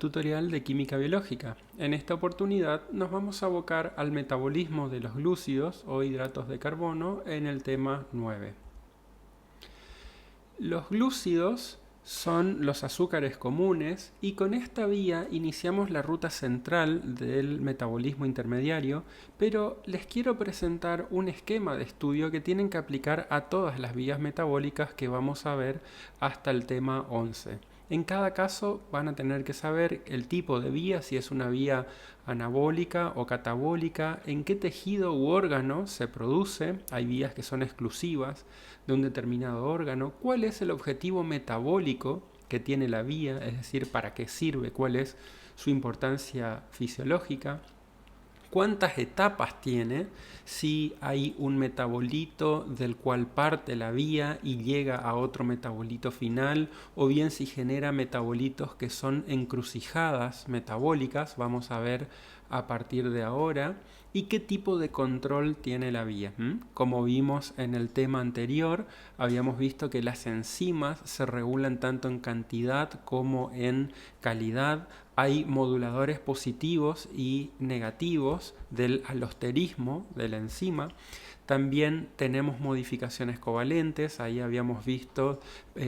tutorial de química biológica. En esta oportunidad nos vamos a abocar al metabolismo de los glúcidos o hidratos de carbono en el tema 9. Los glúcidos son los azúcares comunes y con esta vía iniciamos la ruta central del metabolismo intermediario, pero les quiero presentar un esquema de estudio que tienen que aplicar a todas las vías metabólicas que vamos a ver hasta el tema 11. En cada caso van a tener que saber el tipo de vía, si es una vía anabólica o catabólica, en qué tejido u órgano se produce, hay vías que son exclusivas de un determinado órgano, cuál es el objetivo metabólico que tiene la vía, es decir, para qué sirve, cuál es su importancia fisiológica, cuántas etapas tiene, si hay un metabolito del cual parte la vía y llega a otro metabolito final, o bien si genera metabolitos que son encrucijadas metabólicas, vamos a ver a partir de ahora, y qué tipo de control tiene la vía. Como vimos en el tema anterior, habíamos visto que las enzimas se regulan tanto en cantidad como en calidad. Hay moduladores positivos y negativos del alosterismo de la enzima. También tenemos modificaciones covalentes, ahí habíamos visto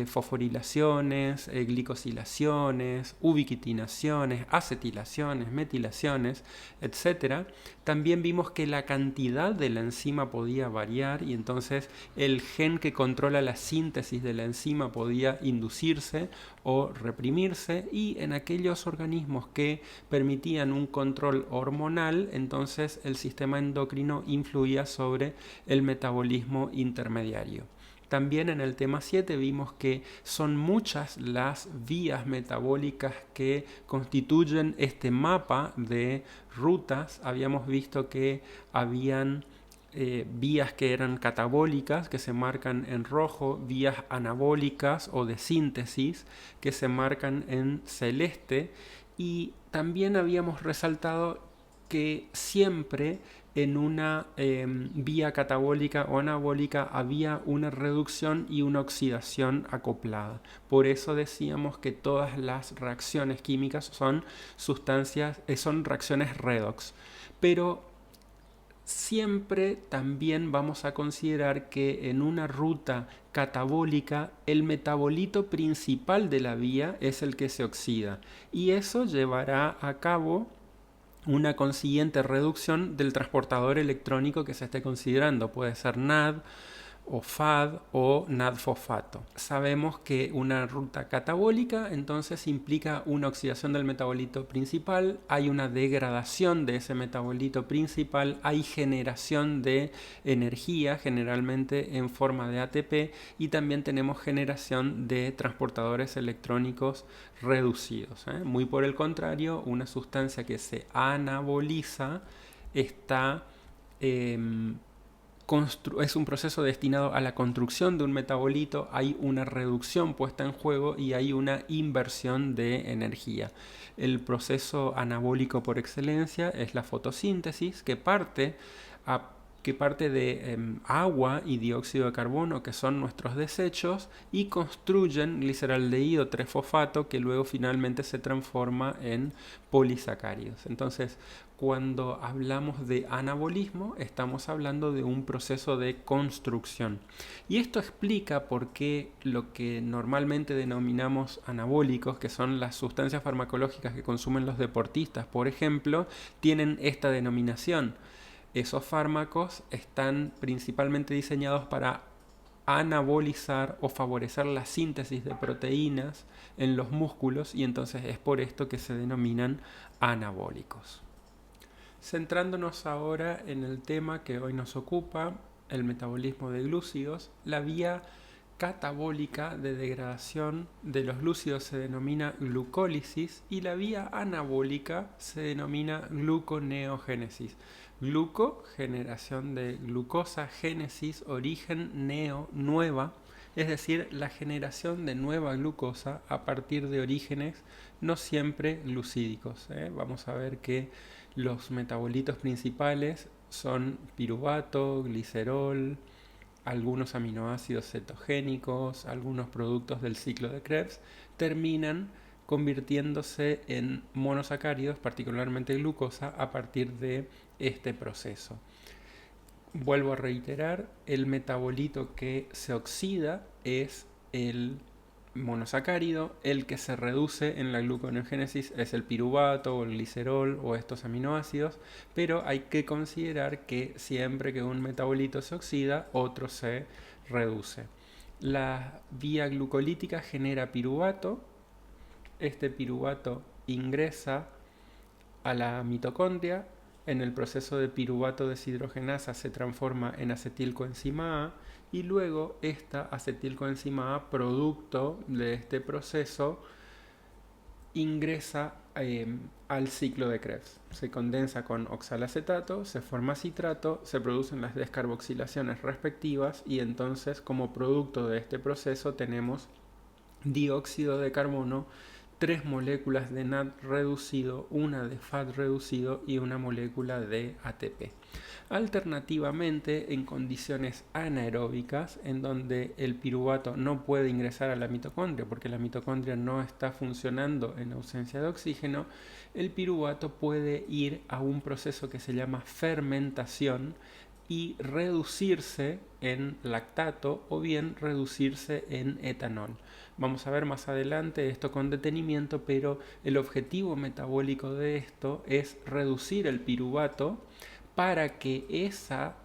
fosforilaciones, glicosilaciones, ubiquitinaciones, acetilaciones, metilaciones, etc. También vimos que la cantidad de la enzima podía variar y entonces el gen que controla la síntesis de la enzima podía inducirse o reprimirse, y en aquellos organismos que permitían un control hormonal, entonces el sistema endocrino influía sobre el metabolismo intermediario. También en el tema 7 vimos que son muchas las vías metabólicas que constituyen este mapa de rutas. Habíamos visto que habían vías que eran catabólicas, que se marcan en rojo, vías anabólicas o de síntesis, que se marcan en celeste, y también habíamos resaltado que siempre en una vía catabólica o anabólica había una reducción y una oxidación acoplada. Por eso decíamos que todas las reacciones químicas son son reacciones redox. Pero siempre también vamos a considerar que en una ruta catabólica el metabolito principal de la vía es el que se oxida, y eso llevará a cabo una consiguiente reducción del transportador electrónico que se esté considerando. Puede ser NAD o FAD o NAD-fosfato. Sabemos que una ruta catabólica entonces implica una oxidación del metabolito principal, hay una degradación de ese metabolito principal, hay generación de energía, generalmente en forma de ATP, y también tenemos generación de transportadores electrónicos reducidos. Muy por el contrario, una sustancia que se anaboliza está es un proceso destinado a la construcción de un metabolito, hay una reducción puesta en juego y hay una inversión de energía. El proceso anabólico por excelencia es la fotosíntesis, que parte de agua y dióxido de carbono, que son nuestros desechos, y construyen gliceraldehído 3-fosfato, que luego finalmente se transforma en polisacáridos. Entonces, cuando hablamos de anabolismo, estamos hablando de un proceso de construcción. Y esto explica por qué lo que normalmente denominamos anabólicos, que son las sustancias farmacológicas que consumen los deportistas, por ejemplo, tienen esta denominación. Esos fármacos están principalmente diseñados para anabolizar o favorecer la síntesis de proteínas en los músculos, y entonces es por esto que se denominan anabólicos. Centrándonos ahora en el tema que hoy nos ocupa, el metabolismo de glúcidos, la vía catabólica de degradación de los glúcidos se denomina glucólisis y la vía anabólica se denomina gluconeogénesis. Gluco, generación de glucosa; génesis, origen; neo, nueva, es decir, la generación de nueva glucosa a partir de orígenes no siempre glucídicos. Vamos a ver que los metabolitos principales son piruvato, glicerol, algunos aminoácidos cetogénicos, algunos productos del ciclo de Krebs, terminan convirtiéndose en monosacáridos, particularmente glucosa, a partir de este proceso. Vuelvo a reiterar, el metabolito que se oxida es el monosacárido, el que se reduce en la gluconeogénesis es el piruvato o el glicerol o estos aminoácidos, pero hay que considerar que siempre que un metabolito se oxida, otro se reduce. La vía glucolítica genera piruvato, este piruvato ingresa a la mitocondria. En el proceso de piruvato deshidrogenasa se transforma en acetilcoenzima A y luego esta acetilcoenzima A, producto de este proceso, ingresa al ciclo de Krebs. Se condensa con oxalacetato, se forma citrato, se producen las descarboxilaciones respectivas y entonces como producto de este proceso tenemos dióxido de carbono, 3 moléculas de NAD reducido, una de FAT reducido y una molécula de ATP. Alternativamente, en condiciones anaeróbicas, en donde el piruvato no puede ingresar a la mitocondria porque la mitocondria no está funcionando en ausencia de oxígeno, el piruvato puede ir a un proceso que se llama fermentación y reducirse en lactato o bien reducirse en etanol. Vamos a ver más adelante esto con detenimiento, pero el objetivo metabólico de esto es reducir el piruvato para que esa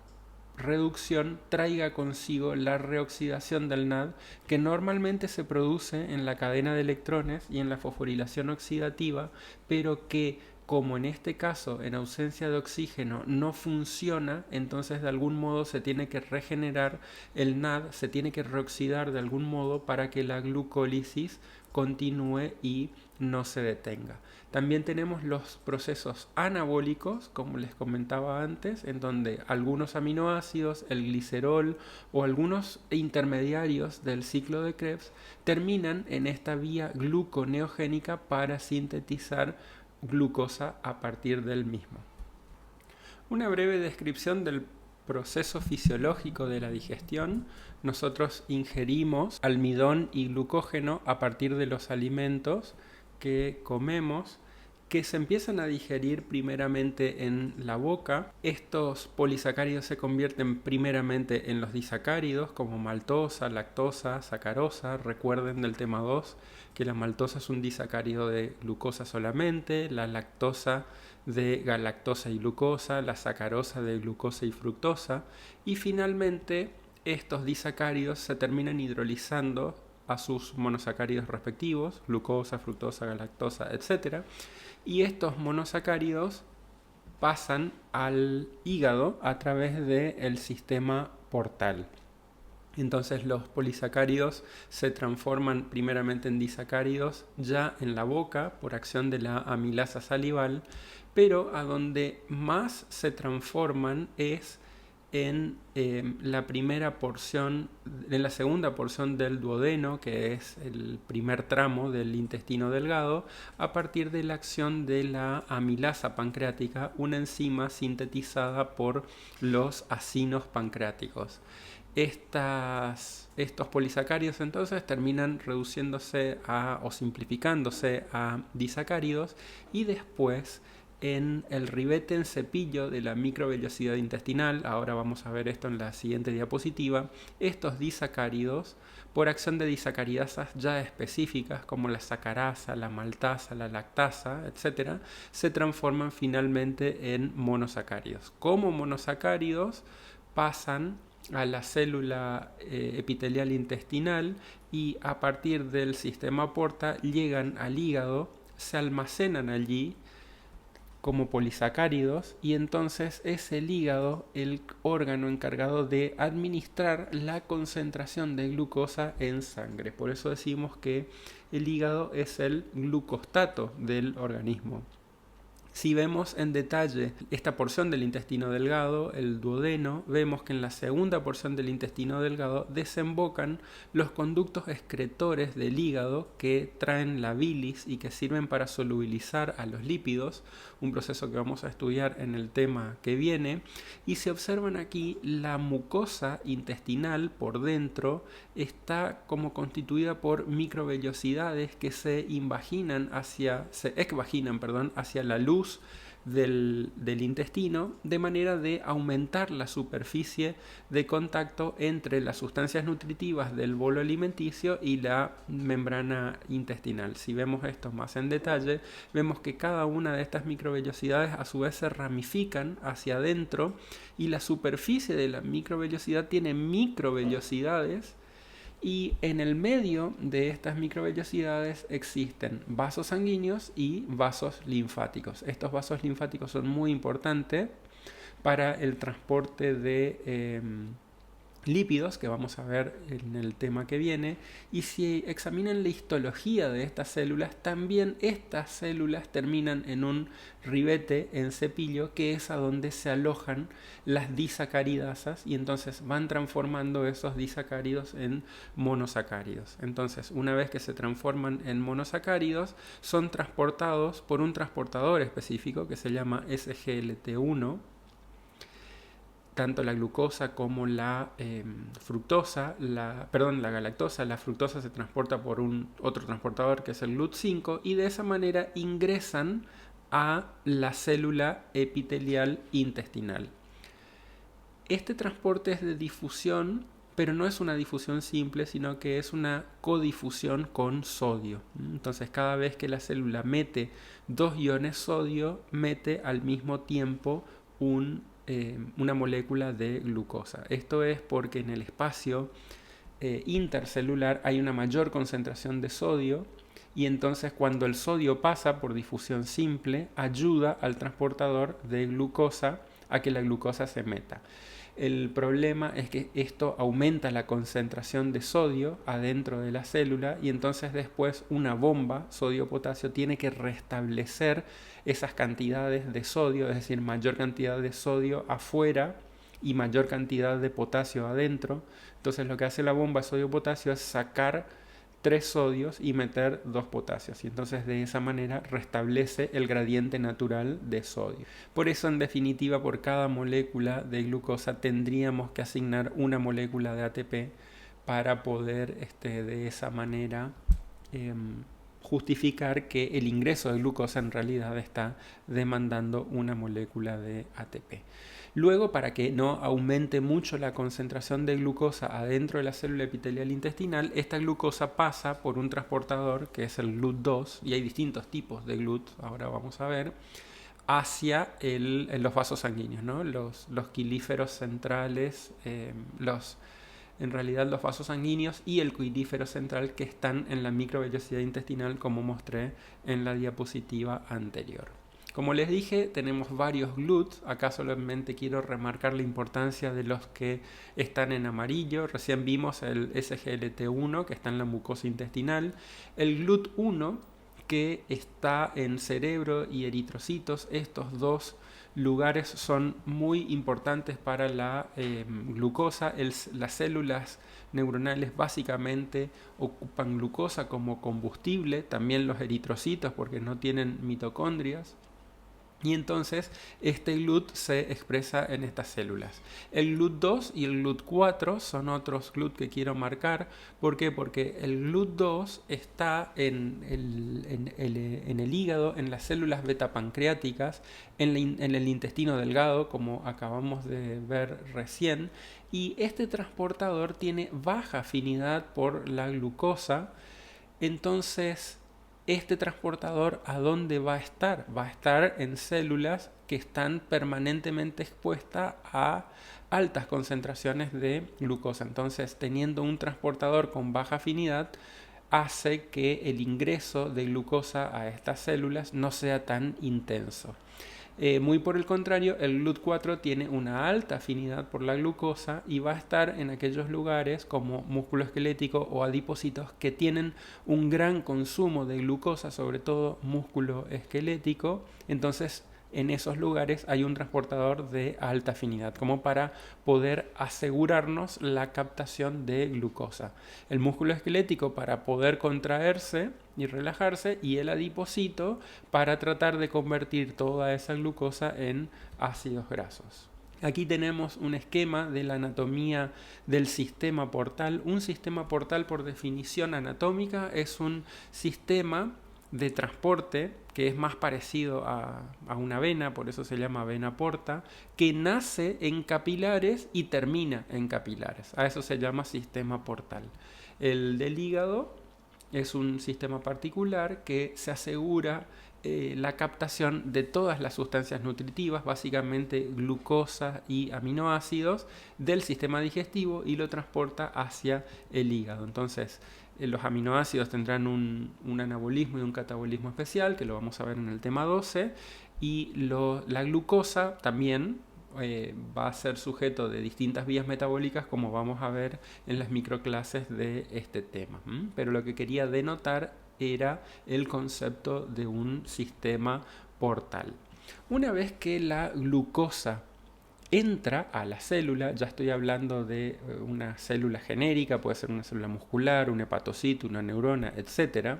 reducción traiga consigo la reoxidación del NAD, que normalmente se produce en la cadena de electrones y en la fosforilación oxidativa, pero que como en este caso en ausencia de oxígeno no funciona, entonces de algún modo se tiene que regenerar el NAD, se tiene que reoxidar de algún modo para que la glucólisis continúe y no se detenga. También tenemos los procesos anabólicos, como les comentaba antes, en donde algunos aminoácidos, el glicerol o algunos intermediarios del ciclo de Krebs terminan en esta vía gluconeogénica para sintetizar glucosa a partir del mismo. Una breve descripción del proceso fisiológico de la digestión. Nosotros ingerimos almidón y glucógeno a partir de los alimentos que comemos, que se empiezan a digerir primeramente en la boca. Estos polisacáridos se convierten primeramente en los disacáridos como maltosa, lactosa, sacarosa. Recuerden del tema 2 que la maltosa es un disacárido de glucosa solamente, la lactosa de galactosa y glucosa, la sacarosa de glucosa y fructosa, y finalmente estos disacáridos se terminan hidrolizando a sus monosacáridos respectivos, glucosa, fructosa, galactosa, etc. Y estos monosacáridos pasan al hígado a través del sistema portal. Entonces los polisacáridos se transforman primeramente en disacáridos ya en la boca por acción de la amilasa salival, pero a donde más se transforman es en la primera porción, en la segunda porción del duodeno, que es el primer tramo del intestino delgado, a partir de la acción de la amilasa pancreática, una enzima sintetizada por los acinos pancreáticos. Estos polisacáridos entonces terminan reduciéndose o simplificándose a disacáridos y después en el ribete en cepillo de la microvellosidad intestinal, ahora vamos a ver esto en la siguiente diapositiva, estos disacáridos, por acción de disacaridasas ya específicas como la sacarasa, la maltasa, la lactasa, etc., se transforman finalmente en monosacáridos. Como monosacáridos pasan a la célula epitelial intestinal y a partir del sistema porta llegan al hígado, se almacenan allí como polisacáridos y entonces es el hígado el órgano encargado de administrar la concentración de glucosa en sangre. Por eso decimos que el hígado es el glucostato del organismo. Si vemos en detalle esta porción del intestino delgado, el duodeno, vemos que en la segunda porción del intestino delgado desembocan los conductos excretores del hígado que traen la bilis y que sirven para solubilizar a los lípidos, un proceso que vamos a estudiar en el tema que viene. Y se observan aquí la mucosa intestinal por dentro está como constituida por microvellosidades que se exvaginan hacia la luz del intestino, de manera de aumentar la superficie de contacto entre las sustancias nutritivas del bolo alimenticio y la membrana intestinal. Si vemos esto más en detalle, vemos que cada una de estas microvellosidades a su vez se ramifican hacia adentro y la superficie de la microvellosidad tiene microvellosidades. Y en el medio de estas microvellosidades existen vasos sanguíneos y vasos linfáticos. Estos vasos linfáticos son muy importantes para el transporte de lípidos, que vamos a ver en el tema que viene. Y si examinan la histología de estas células, también estas células terminan en un ribete en cepillo, que es a donde se alojan las disacaridasas, y entonces van transformando esos disacáridos en monosacáridos. Entonces, una vez que se transforman en monosacáridos, son transportados por un transportador específico que se llama SGLT1. Tanto la glucosa como la galactosa. La fructosa se transporta por otro transportador que es el GLUT5, y de esa manera ingresan a la célula epitelial intestinal. Este transporte es de difusión, pero no es una difusión simple, sino que es una codifusión con sodio. Entonces, cada vez que la célula mete 2 iones sodio, mete al mismo tiempo una molécula de glucosa. Esto es porque en el espacio intercelular hay una mayor concentración de sodio, y entonces cuando el sodio pasa por difusión simple, ayuda al transportador de glucosa a que la glucosa se meta. El problema es que esto aumenta la concentración de sodio adentro de la célula, y entonces después una bomba sodio-potasio tiene que restablecer esas cantidades de sodio, es decir, mayor cantidad de sodio afuera y mayor cantidad de potasio adentro. Entonces lo que hace la bomba sodio-potasio es sacar 3 sodios y meter 2 potasios, y entonces de esa manera restablece el gradiente natural de sodio. Por eso, en definitiva, por cada molécula de glucosa tendríamos que asignar una molécula de ATP para poder de esa manera justificar que el ingreso de glucosa en realidad está demandando una molécula de ATP. Luego, para que no aumente mucho la concentración de glucosa adentro de la célula epitelial intestinal, esta glucosa pasa por un transportador que es el GLUT2, y hay distintos tipos de GLUT, ahora vamos a ver, hacia los vasos sanguíneos, ¿no? Los quilíferos centrales, en realidad los vasos sanguíneos y el quilífero central, que están en la microvellosidad intestinal, como mostré en la diapositiva anterior. Como les dije, tenemos varios GLUT. Acá solamente quiero remarcar la importancia de los que están en amarillo. Recién vimos el SGLT1, que está en la mucosa intestinal. El GLUT1, que está en cerebro y eritrocitos. Estos dos lugares son muy importantes para la glucosa. Las células neuronales básicamente ocupan glucosa como combustible, también los eritrocitos porque no tienen mitocondrias. Y entonces este GLUT se expresa en estas células. El GLUT2 y el GLUT4 son otros GLUT que quiero marcar. ¿Por qué? Porque el GLUT2 está en el hígado, en las células beta-pancreáticas, en el intestino delgado, como acabamos de ver recién. Y este transportador tiene baja afinidad por la glucosa. Entonces, este transportador, ¿a dónde va a estar? Va a estar en células que están permanentemente expuestas a altas concentraciones de glucosa. Entonces, teniendo un transportador con baja afinidad, hace que el ingreso de glucosa a estas células no sea tan intenso. Muy por el contrario, el GLUT4 tiene una alta afinidad por la glucosa y va a estar en aquellos lugares como músculo esquelético o adipocitos que tienen un gran consumo de glucosa, sobre todo músculo esquelético. Entonces, en esos lugares hay un transportador de alta afinidad, como para poder asegurarnos la captación de glucosa. El músculo esquelético para poder contraerse y relajarse, y el adipocito para tratar de convertir toda esa glucosa en ácidos grasos. Aquí tenemos un esquema de la anatomía del sistema portal. Un sistema portal, por definición anatómica, es un sistema de transporte que es más parecido a una vena, por eso se llama vena porta, que nace en capilares y termina en capilares. A eso se llama sistema portal. El del hígado es un sistema particular que se asegura la captación de todas las sustancias nutritivas, básicamente glucosa y aminoácidos, del sistema digestivo y lo transporta hacia el hígado. Entonces, los aminoácidos tendrán un anabolismo y un catabolismo especial, que lo vamos a ver en el tema 12, y la glucosa también va a ser sujeto de distintas vías metabólicas, como vamos a ver en las microclases de este tema. Pero lo que quería denotar era el concepto de un sistema portal. Una vez que la glucosa entra a la célula, ya estoy hablando de una célula genérica, puede ser una célula muscular, un hepatocito, una neurona, etc.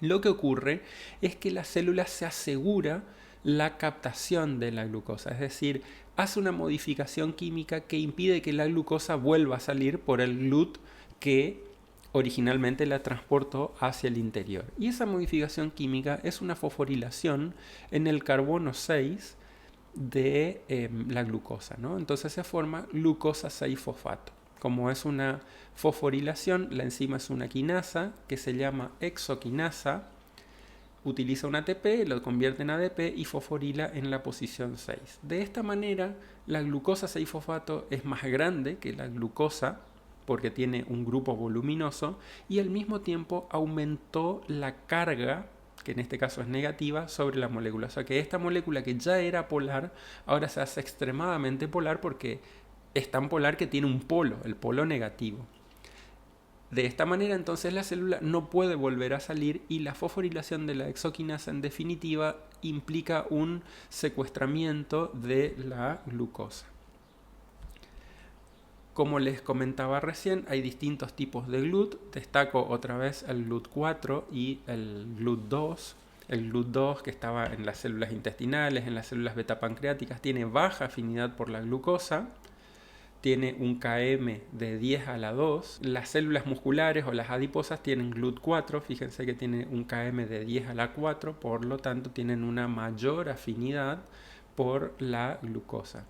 Lo que ocurre es que la célula se asegura la captación de la glucosa, es decir, hace una modificación química que impide que la glucosa vuelva a salir por el GLUT que originalmente la transportó hacia el interior. Y esa modificación química es una fosforilación en el carbono 6 de la glucosa, ¿no? Entonces se forma glucosa 6-fosfato. Como es una fosforilación, la enzima es una quinasa que se llama exoquinasa, utiliza un ATP, lo convierte en ADP y fosforila en la posición 6. De esta manera, la glucosa 6-fosfato es más grande que la glucosa porque tiene un grupo voluminoso y al mismo tiempo aumentó la carga, que en este caso es negativa, sobre la molécula. O sea que esta molécula que ya era polar, ahora se hace extremadamente polar porque es tan polar que tiene un polo, el polo negativo. De esta manera entonces la célula no puede volver a salir y la fosforilación de la exoquinasa en definitiva implica un secuestramiento de la glucosa. Como les comentaba recién, hay distintos tipos de GLUT. Destaco otra vez el GLUT4 y el GLUT2. El GLUT2, que estaba en las células intestinales, en las células beta-pancreáticas, tiene baja afinidad por la glucosa. Tiene un km de 10 a la 2. Las células musculares o las adiposas tienen GLUT4. Fíjense que tiene un km de 10 a la 4. Por lo tanto, tienen una mayor afinidad por la glucosa.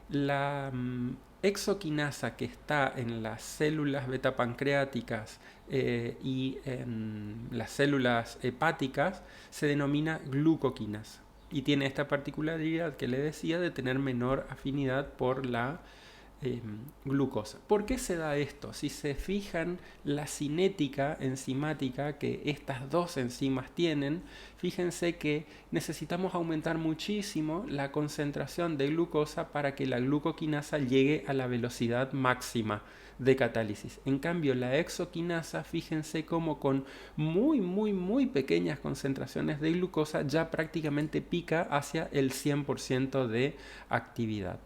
La exoquinasa que está en las células beta-pancreáticas y en las células hepáticas se denomina glucoquinasa y tiene esta particularidad que le decía de tener menor afinidad por la glucosa. ¿Por qué se da esto? Si se fijan la cinética enzimática que estas dos enzimas tienen, fíjense que necesitamos aumentar muchísimo la concentración de glucosa para que la glucoquinasa llegue a la velocidad máxima de catálisis. En cambio, la exoquinasa, fíjense cómo con muy pequeñas concentraciones de glucosa ya prácticamente pica hacia el 100% de actividad.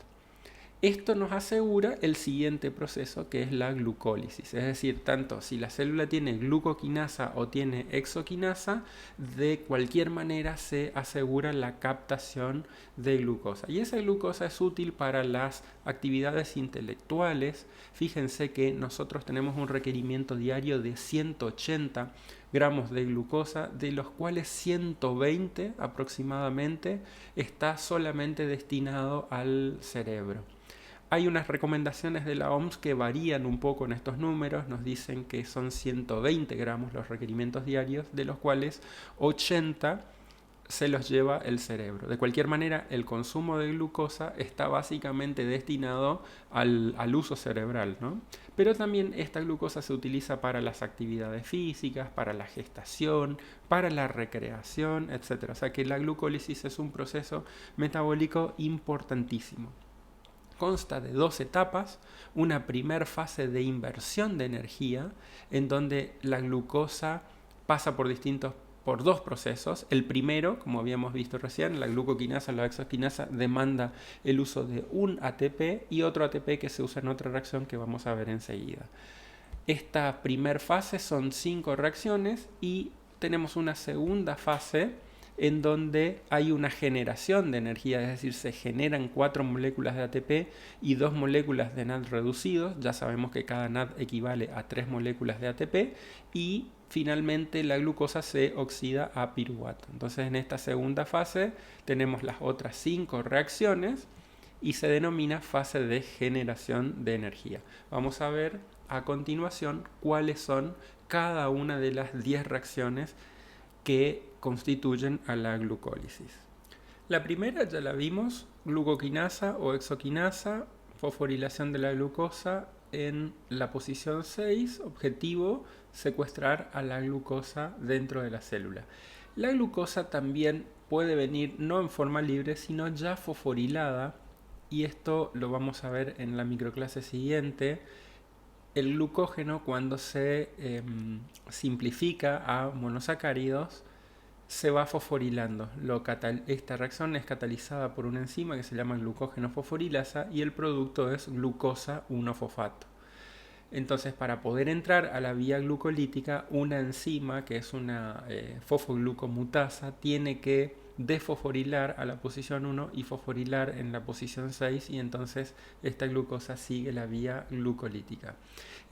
Esto nos asegura el siguiente proceso, que es la glucólisis. Es decir, tanto si la célula tiene glucoquinasa o tiene exoquinasa, de cualquier manera se asegura la captación de glucosa. Y esa glucosa es útil para las actividades intelectuales. Fíjense que nosotros tenemos un requerimiento diario de 180 gramos de glucosa, de los cuales 120 aproximadamente está solamente destinado al cerebro. Hay unas recomendaciones de la OMS que varían un poco en estos números, nos dicen que son 120 gramos los requerimientos diarios, de los cuales 80 se los lleva el cerebro. De cualquier manera, el consumo de glucosa está básicamente destinado al uso cerebral, ¿no? Pero también esta glucosa se utiliza para las actividades físicas, para la gestación, para la recreación, etc. O sea que la glucólisis es un proceso metabólico importantísimo. Consta de 2 etapas, una primer fase de inversión de energía, en donde la glucosa pasa por 2 procesos. El primero, como habíamos visto recién, la glucoquinasa, la hexoquinasa demanda el uso de un ATP y otro ATP que se usa en otra reacción que vamos a ver enseguida. Esta primer fase son 5 reacciones y tenemos una segunda fase en donde hay una generación de energía, es decir, se generan 4 moléculas de ATP y 2 moléculas de NAD reducidos. Ya sabemos que cada NAD equivale a 3 moléculas de ATP y finalmente la glucosa se oxida a piruvato. Entonces en esta segunda fase tenemos las otras 5 reacciones y se denomina fase de generación de energía. Vamos a ver a continuación cuáles son cada una de las 10 reacciones que constituyen a la glucólisis. La primera ya la vimos, glucoquinasa o hexoquinasa, fosforilación de la glucosa en la posición 6, objetivo, secuestrar a la glucosa dentro de la célula. La glucosa también puede venir no en forma libre, sino ya fosforilada, y esto lo vamos a ver en la microclase siguiente. El glucógeno, cuando se simplifica a monosacáridos, se va fosforilando. Esta reacción es catalizada por una enzima que se llama glucógeno fosforilasa y el producto es glucosa 1-fosfato. Entonces, para poder entrar a la vía glucolítica, una enzima, que es una fosfoglucomutasa, tiene que desfosforilar a la posición 1 y fosforilar en la posición 6, y entonces esta glucosa sigue la vía glucolítica.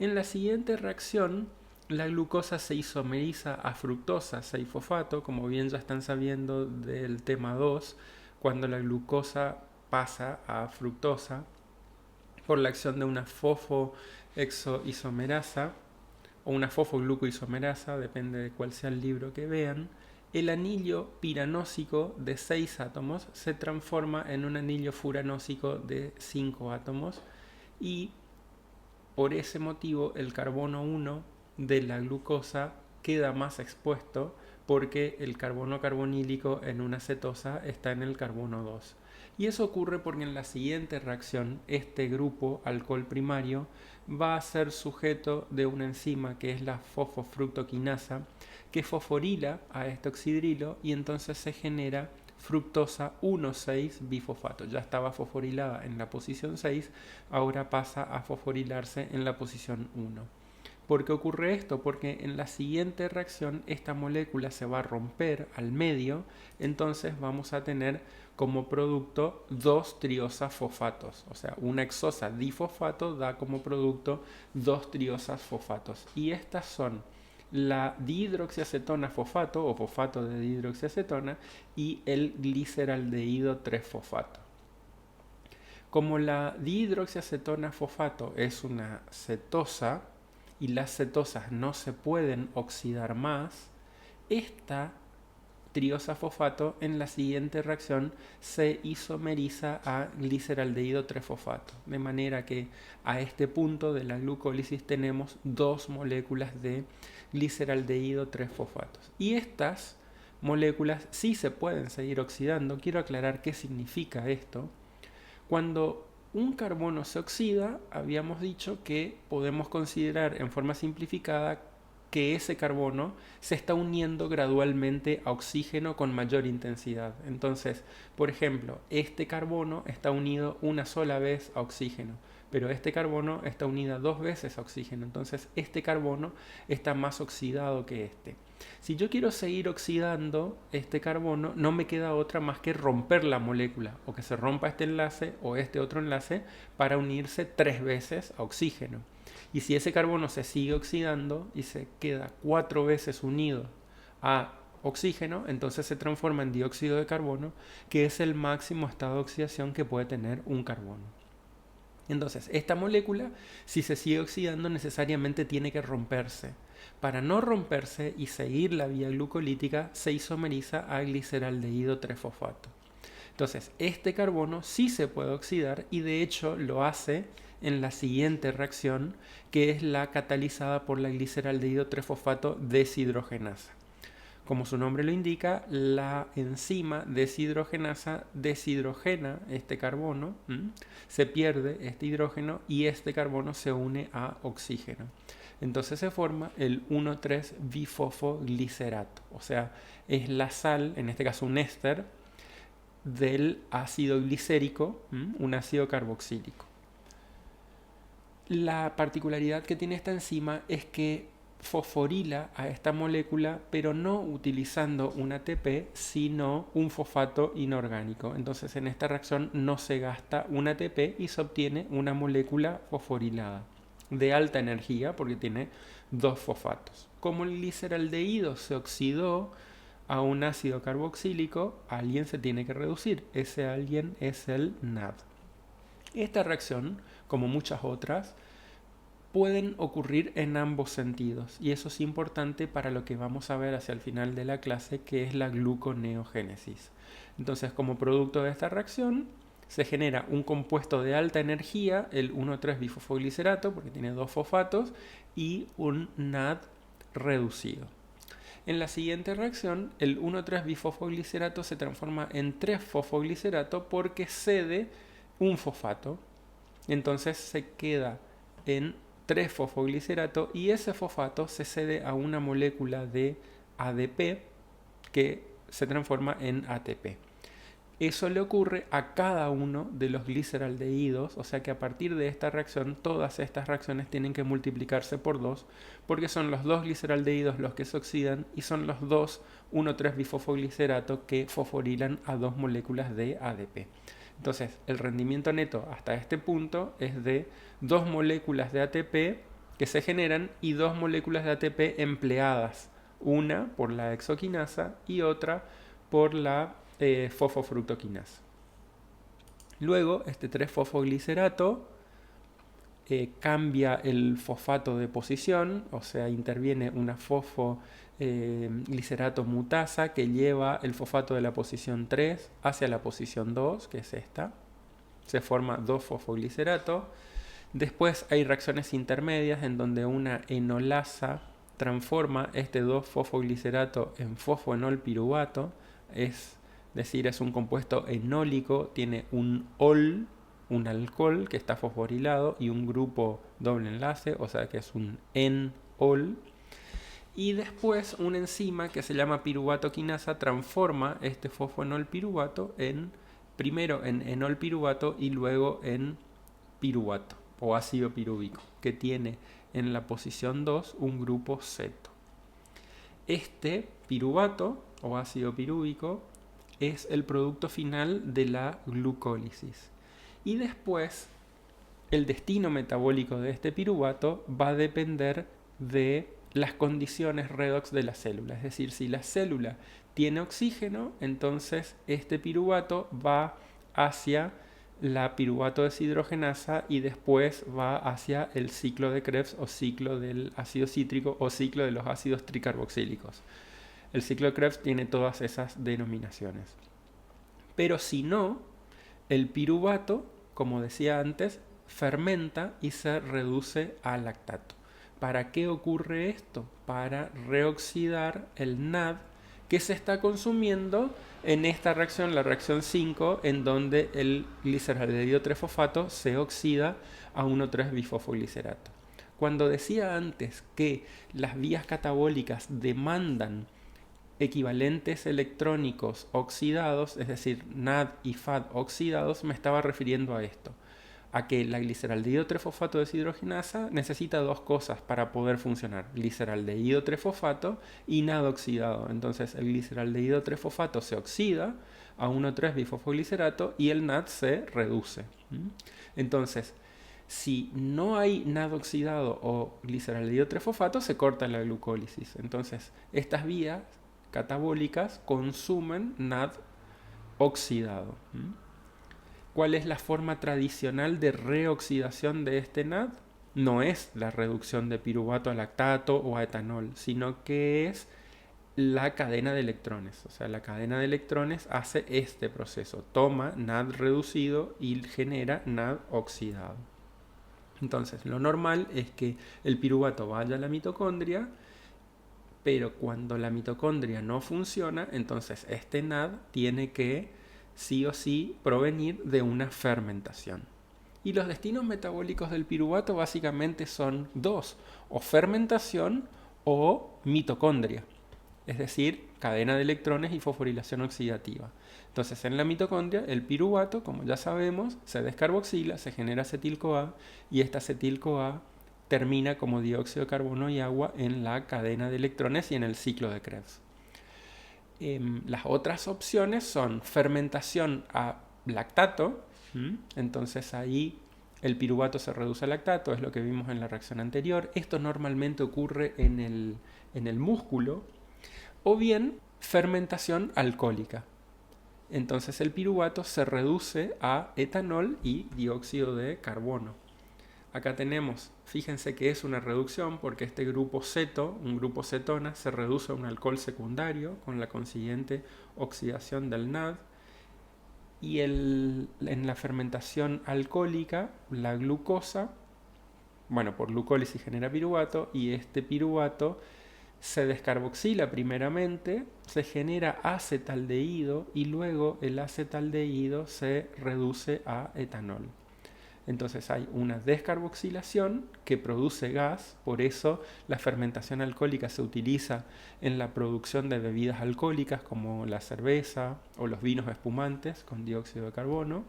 En la siguiente reacción, la glucosa se isomeriza a fructosa 6-fosfato, como bien ya están sabiendo del tema 2, cuando la glucosa pasa a fructosa por la acción de una fosfohexoisomerasa o una fosfoglucoisomerasa, depende de cuál sea el libro que vean. El anillo piranósico de 6 átomos se transforma en un anillo furanósico de 5 átomos y por ese motivo el carbono 1 de la glucosa queda más expuesto porque el carbono carbonílico en una cetosa está en el carbono 2. Y eso ocurre porque en la siguiente reacción este grupo alcohol primario va a ser sujeto de una enzima que es la fosfofructoquinasa que fosforila a este oxidrilo y entonces se genera fructosa 1,6-bifosfato. Ya estaba fosforilada en la posición 6, ahora pasa a fosforilarse en la posición 1. ¿Por qué ocurre esto? Porque en la siguiente reacción esta molécula se va a romper al medio, entonces vamos a tener como producto 2 triosas fosfatos, o sea, una hexosa difosfato da como producto 2 triosas fosfatos, y estas son la dihidroxiacetona fosfato o fosfato de dihidroxiacetona y el gliceraldehído 3-fosfato. Como la dihidroxiacetona fosfato es una cetosa y las cetosas no se pueden oxidar más, esta triosa fosfato en la siguiente reacción se isomeriza a gliceraldehído 3-fosfato, de manera que a este punto de la glucólisis tenemos 2 moléculas de gliceraldehído 3-fosfatos. Y estas moléculas sí se pueden seguir oxidando. Quiero aclarar qué significa esto. Cuando un carbono se oxida, habíamos dicho que podemos considerar en forma simplificada que ese carbono se está uniendo gradualmente a oxígeno con mayor intensidad. Entonces, por ejemplo, este carbono está unido una sola vez a oxígeno, pero este carbono está unido 2 veces a oxígeno. Entonces, este carbono está más oxidado que este. Si yo quiero seguir oxidando este carbono, no me queda otra más que romper la molécula, o que se rompa este enlace o este otro enlace para unirse 3 veces a oxígeno. Y si ese carbono se sigue oxidando y se queda 4 veces unido a oxígeno, entonces se transforma en dióxido de carbono, que es el máximo estado de oxidación que puede tener un carbono. Entonces, esta molécula, si se sigue oxidando, necesariamente tiene que romperse. Para no romperse y seguir la vía glucolítica, se isomeriza a gliceraldehído 3-fosfato. Entonces, este carbono sí se puede oxidar y de hecho lo hace en la siguiente reacción, que es la catalizada por la gliceraldehído 3-fosfato deshidrogenasa. Como su nombre lo indica, la enzima deshidrogenasa deshidrogena este carbono, se pierde este hidrógeno y este carbono se une a oxígeno. Entonces se forma el 1,3-bifosfoglicerato, o sea, es la sal, en este caso un éster, del ácido glicérico, un ácido carboxílico. La particularidad que tiene esta enzima es que fosforila a esta molécula, pero no utilizando un ATP, sino un fosfato inorgánico. Entonces en esta reacción no se gasta un ATP y se obtiene una molécula fosforilada de alta energía porque tiene dos fosfatos. Como el gliceraldehído se oxidó a un ácido carboxílico, alguien se tiene que reducir. Ese alguien es el NAD. Esta reacción, como muchas otras, pueden ocurrir en ambos sentidos y eso es importante para lo que vamos a ver hacia el final de la clase, que es la gluconeogénesis. Entonces, como producto de esta reacción se genera un compuesto de alta energía, el 1,3-bifosfoglicerato, porque tiene dos fosfatos, y un NAD reducido. En la siguiente reacción, el 1,3-bifosfoglicerato se transforma en 3-fosfoglicerato porque cede un fosfato. Entonces se queda en 3-fosfoglicerato y ese fosfato se cede a una molécula de ADP que se transforma en ATP. Eso le ocurre a cada uno de los gliceraldehídos, o sea que a partir de esta reacción, todas estas reacciones tienen que multiplicarse por 2, porque son los dos gliceraldehídos los que se oxidan y son los dos 1,3-bifosfoglicerato que fosforilan a dos moléculas de ADP. Entonces, el rendimiento neto hasta este punto es de 2 moléculas de ATP que se generan y 2 moléculas de ATP empleadas, una por la hexoquinasa y otra por la fosfofructoquinasa. Luego, este 3-fosfoglicerato cambia el fosfato de posición, o sea, interviene una fosfoglicerato mutasa que lleva el fosfato de la posición 3 hacia la posición 2, que es esta. Se forma 2-fosfoglicerato. Después hay reacciones intermedias en donde una enolasa transforma este 2-fosfoglicerato en fosfoenolpiruvato, es decir, es un compuesto enólico, tiene un ol, un alcohol que está fosforilado y un grupo doble enlace, o sea que es un enol. Y después una enzima que se llama piruvatoquinasa transforma este fosfoenolpiruvato primero en enolpiruvato y luego en piruvato o ácido pirúvico, que tiene en la posición 2 un grupo ceto. Este piruvato o ácido pirúvico es el producto final de la glucólisis. Y después el destino metabólico de este piruvato va a depender de las condiciones redox de la célula. Es decir, si la célula tiene oxígeno, entonces este piruvato va hacia la piruvato deshidrogenasa y después va hacia el ciclo de Krebs o ciclo del ácido cítrico o ciclo de los ácidos tricarboxílicos. El ciclo de Krebs tiene todas esas denominaciones. Pero si no, el piruvato, como decía antes, fermenta y se reduce a lactato. ¿Para qué ocurre esto? Para reoxidar el NAD que se está consumiendo en esta reacción, la reacción 5, en donde el gliceraldehído 3-fosfato se oxida a 1,3-bifosfoglicerato. Cuando decía antes que las vías catabólicas demandan equivalentes electrónicos oxidados, es decir, NAD y FAD oxidados, me estaba refiriendo a esto, a que la gliceraldehído 3-fosfato deshidrogenasa necesita dos cosas para poder funcionar: gliceraldehído 3-fosfato y NAD oxidado. Entonces el gliceraldehído 3-fosfato se oxida a 1,3-bifosfoglicerato y el NAD se reduce. Entonces, si no hay NAD oxidado o gliceraldehído 3-fosfato, se corta la glucólisis. Entonces, estas vías catabólicas consumen NAD oxidado. ¿Cuál es la forma tradicional de reoxidación de este NAD? No es la reducción de piruvato a lactato o a etanol, sino que es la cadena de electrones. O sea, la cadena de electrones hace este proceso. Toma NAD reducido y genera NAD oxidado. Entonces, lo normal es que el piruvato vaya a la mitocondria, pero cuando la mitocondria no funciona, entonces este NAD tiene que sí o sí provenir de una fermentación. Y los destinos metabólicos del piruvato básicamente son dos: o fermentación o mitocondria, es decir, cadena de electrones y fosforilación oxidativa. Entonces, en la mitocondria, el piruvato, como ya sabemos, se descarboxila, se genera acetil-CoA, y esta acetil-CoA termina como dióxido de carbono y agua en la cadena de electrones y en el ciclo de Krebs. Las otras opciones son fermentación a lactato. Entonces ahí el piruvato se reduce a lactato, es lo que vimos en la reacción anterior. Esto normalmente ocurre en el músculo. O bien fermentación alcohólica. Entonces el piruvato se reduce a etanol y dióxido de carbono. Acá tenemos, fíjense que es una reducción porque este grupo ceto, un grupo cetona, se reduce a un alcohol secundario con la consiguiente oxidación del NAD. Y en la fermentación alcohólica, la glucosa, por glucólisis genera piruvato, y este piruvato se descarboxila primeramente, se genera acetaldehído y luego el acetaldehído se reduce a etanol. Entonces hay una descarboxilación que produce gas, por eso la fermentación alcohólica se utiliza en la producción de bebidas alcohólicas como la cerveza o los vinos espumantes con dióxido de carbono.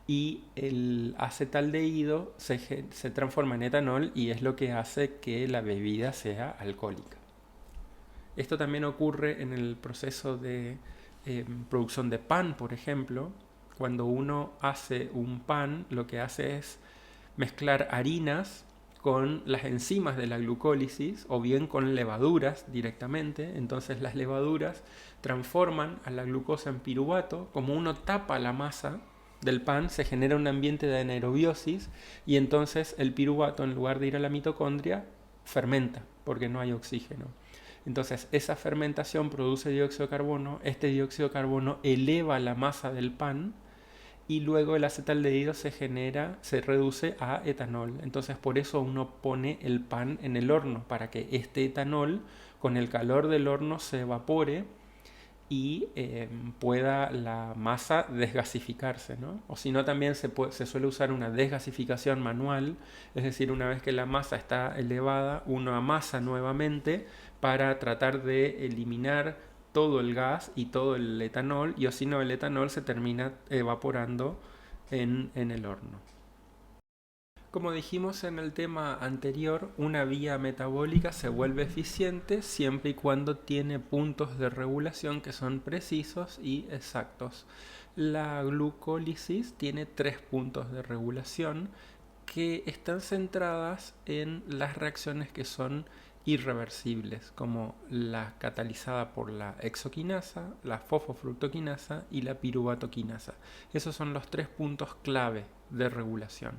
Y el acetaldehído se transforma en etanol y es lo que hace que la bebida sea alcohólica. Esto también ocurre en el proceso de producción de pan, por ejemplo. Cuando uno hace un pan, lo que hace es mezclar harinas con las enzimas de la glucólisis o bien con levaduras directamente. Entonces las levaduras transforman a la glucosa en piruvato. Como uno tapa la masa del pan, se genera un ambiente de anaerobiosis y entonces el piruvato, en lugar de ir a la mitocondria, fermenta porque no hay oxígeno. Entonces esa fermentación produce dióxido de carbono, este dióxido de carbono eleva la masa del pan y luego el acetaldehído se reduce a etanol. Entonces por eso uno pone el pan en el horno, para que este etanol con el calor del horno se evapore y pueda la masa desgasificarse, ¿no? O si no, también se suele usar una desgasificación manual, es decir, una vez que la masa está elevada, uno amasa nuevamente para tratar de eliminar todo el gas y todo el etanol, y o si no, el etanol se termina evaporando en el horno. Como dijimos en el tema anterior, una vía metabólica se vuelve eficiente siempre y cuando tiene puntos de regulación que son precisos y exactos. La glucólisis tiene 3 puntos de regulación que están centradas en las reacciones que son irreversibles, como la catalizada por la exoquinasa, la fosfofructoquinasa y la piruvatoquinasa. Esos son los 3 puntos clave de regulación.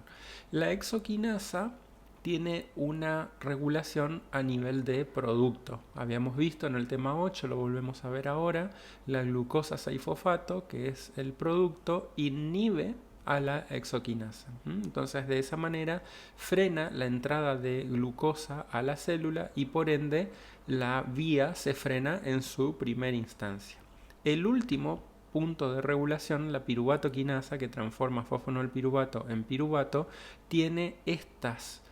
La exoquinasa tiene una regulación a nivel de producto. Habíamos visto en el tema 8, lo volvemos a ver ahora, la glucosa 6-fosfato, que es el producto, inhibe a la exoquinasa. Entonces de esa manera frena la entrada de glucosa a la célula y por ende la vía se frena en su primera instancia. El último punto de regulación, la piruvatoquinasa, que transforma fosfonolpiruvato en piruvato, tiene estas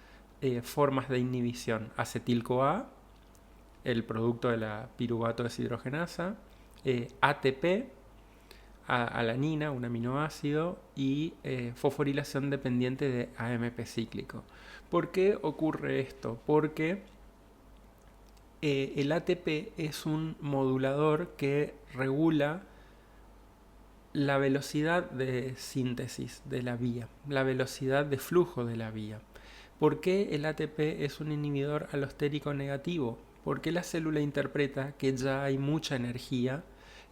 formas de inhibición: acetil-CoA, el producto de la piruvato deshidrogenasa, ATP, alanina, un aminoácido, y fosforilación dependiente de AMP cíclico. ¿Por qué ocurre esto? Porque el ATP es un modulador que regula la velocidad de síntesis de la vía, la velocidad de flujo de la vía. ¿Por qué el ATP es un inhibidor alostérico negativo? Porque la célula interpreta que ya hay mucha energía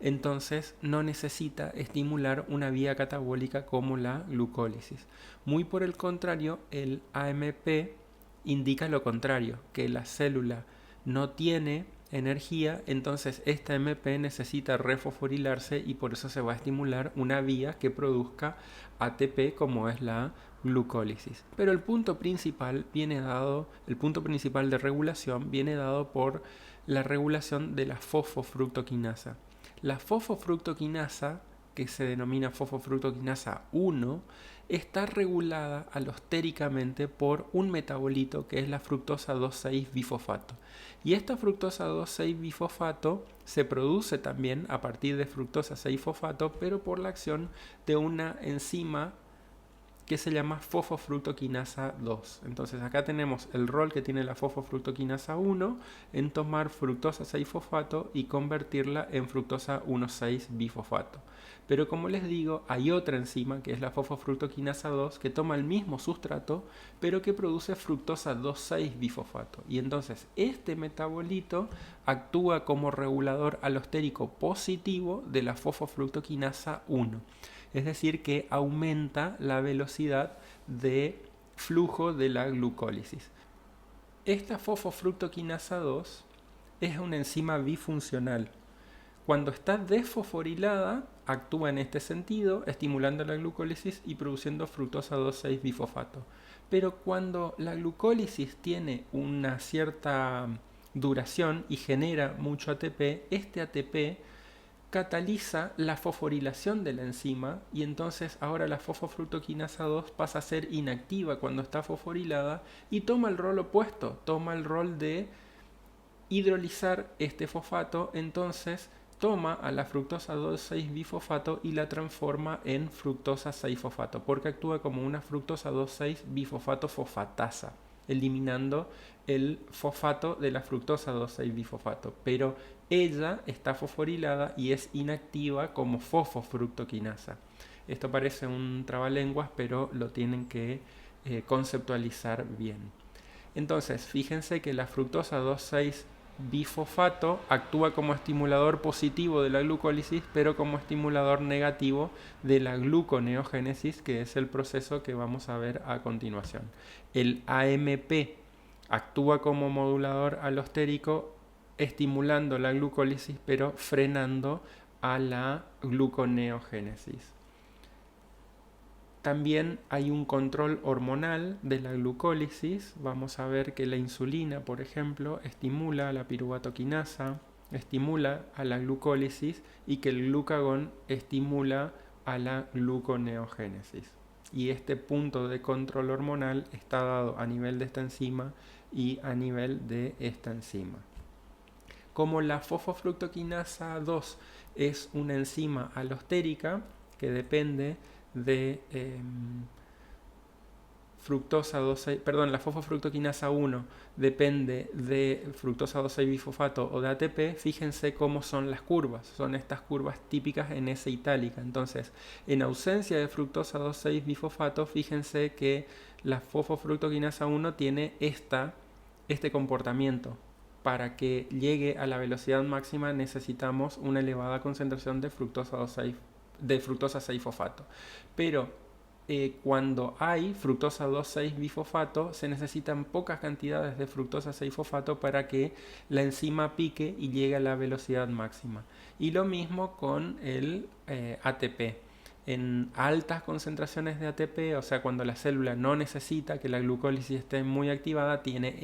entonces no necesita estimular una vía catabólica como la glucólisis. Muy por el contrario, el AMP indica lo contrario, que la célula no tiene energía, entonces esta AMP necesita refosforilarse y por eso se va a estimular una vía que produzca ATP como es la glucólisis. Pero el punto principal de regulación viene dado por la regulación de la fosfofructoquinasa. La fosfofructoquinasa, que se denomina fosfofructoquinasa 1, está regulada alostéricamente por un metabolito que es la fructosa 2,6-bifosfato. Y esta fructosa 2,6-bifosfato se produce también a partir de fructosa 6-fosfato, pero por la acción de una enzima que se llama fosfofructoquinasa 2. Entonces acá tenemos el rol que tiene la fosfofructoquinasa 1 en tomar fructosa 6-fosfato y convertirla en fructosa 1,6-bifosfato. Pero como les digo, hay otra enzima que es la fosfofructoquinasa 2 que toma el mismo sustrato pero que produce fructosa 2,6-bifosfato. Y entonces este metabolito actúa como regulador alostérico positivo de la fosfofructoquinasa 1. Es decir, que aumenta la velocidad de flujo de la glucólisis. Esta fosfofructoquinasa 2 es una enzima bifuncional. Cuando está desfosforilada, actúa en este sentido, estimulando la glucólisis y produciendo fructosa 2,6-bifosfato. Pero cuando la glucólisis tiene una cierta duración y genera mucho ATP, este ATP cataliza la fosforilación de la enzima y entonces ahora la fosfofructoquinasa 2 pasa a ser inactiva cuando está fosforilada y toma el rol opuesto, toma el rol de hidrolizar este fosfato, entonces toma a la fructosa 2,6-bifosfato y la transforma en fructosa 6-fosfato, porque actúa como una fructosa 2,6-bifosfato fosfatasa, eliminando el fosfato de la fructosa 2,6-bifosfato, pero ella está fosforilada y es inactiva como fosfofructoquinasa. Esto parece un trabalenguas, pero lo tienen que conceptualizar bien. Entonces, fíjense que la fructosa 2,6-bifosfato actúa como estimulador positivo de la glucólisis, pero como estimulador negativo de la gluconeogénesis, que es el proceso que vamos a ver a continuación. El AMP actúa como modulador alostérico, estimulando la glucólisis, pero frenando a la gluconeogénesis. También hay un control hormonal de la glucólisis. Vamos a ver que la insulina, por ejemplo, estimula a la piruvatoquinasa, estimula a la glucólisis y que el glucagón estimula a la gluconeogénesis. Y este punto de control hormonal está dado a nivel de esta enzima y a nivel de esta enzima. Como la fosfofructoquinasa 2 es una enzima alostérica que depende de la fosfofructoquinasa 1 depende de fructosa 2,6-bifosfato o de ATP, fíjense cómo son las curvas, son estas curvas típicas en S itálica. Entonces, en ausencia de fructosa 2,6-bifosfato, fíjense que la fosfofructoquinasa 1 tiene este comportamiento. Para que llegue a la velocidad máxima necesitamos una elevada concentración de fructosa 6-fosfato. Pero cuando hay fructosa 2,6-bifosfato se necesitan pocas cantidades de fructosa 6-fosfato para que la enzima pique y llegue a la velocidad máxima. Y lo mismo con el ATP. En altas concentraciones de ATP, o sea, cuando la célula no necesita que la glucólisis esté muy activada, tiene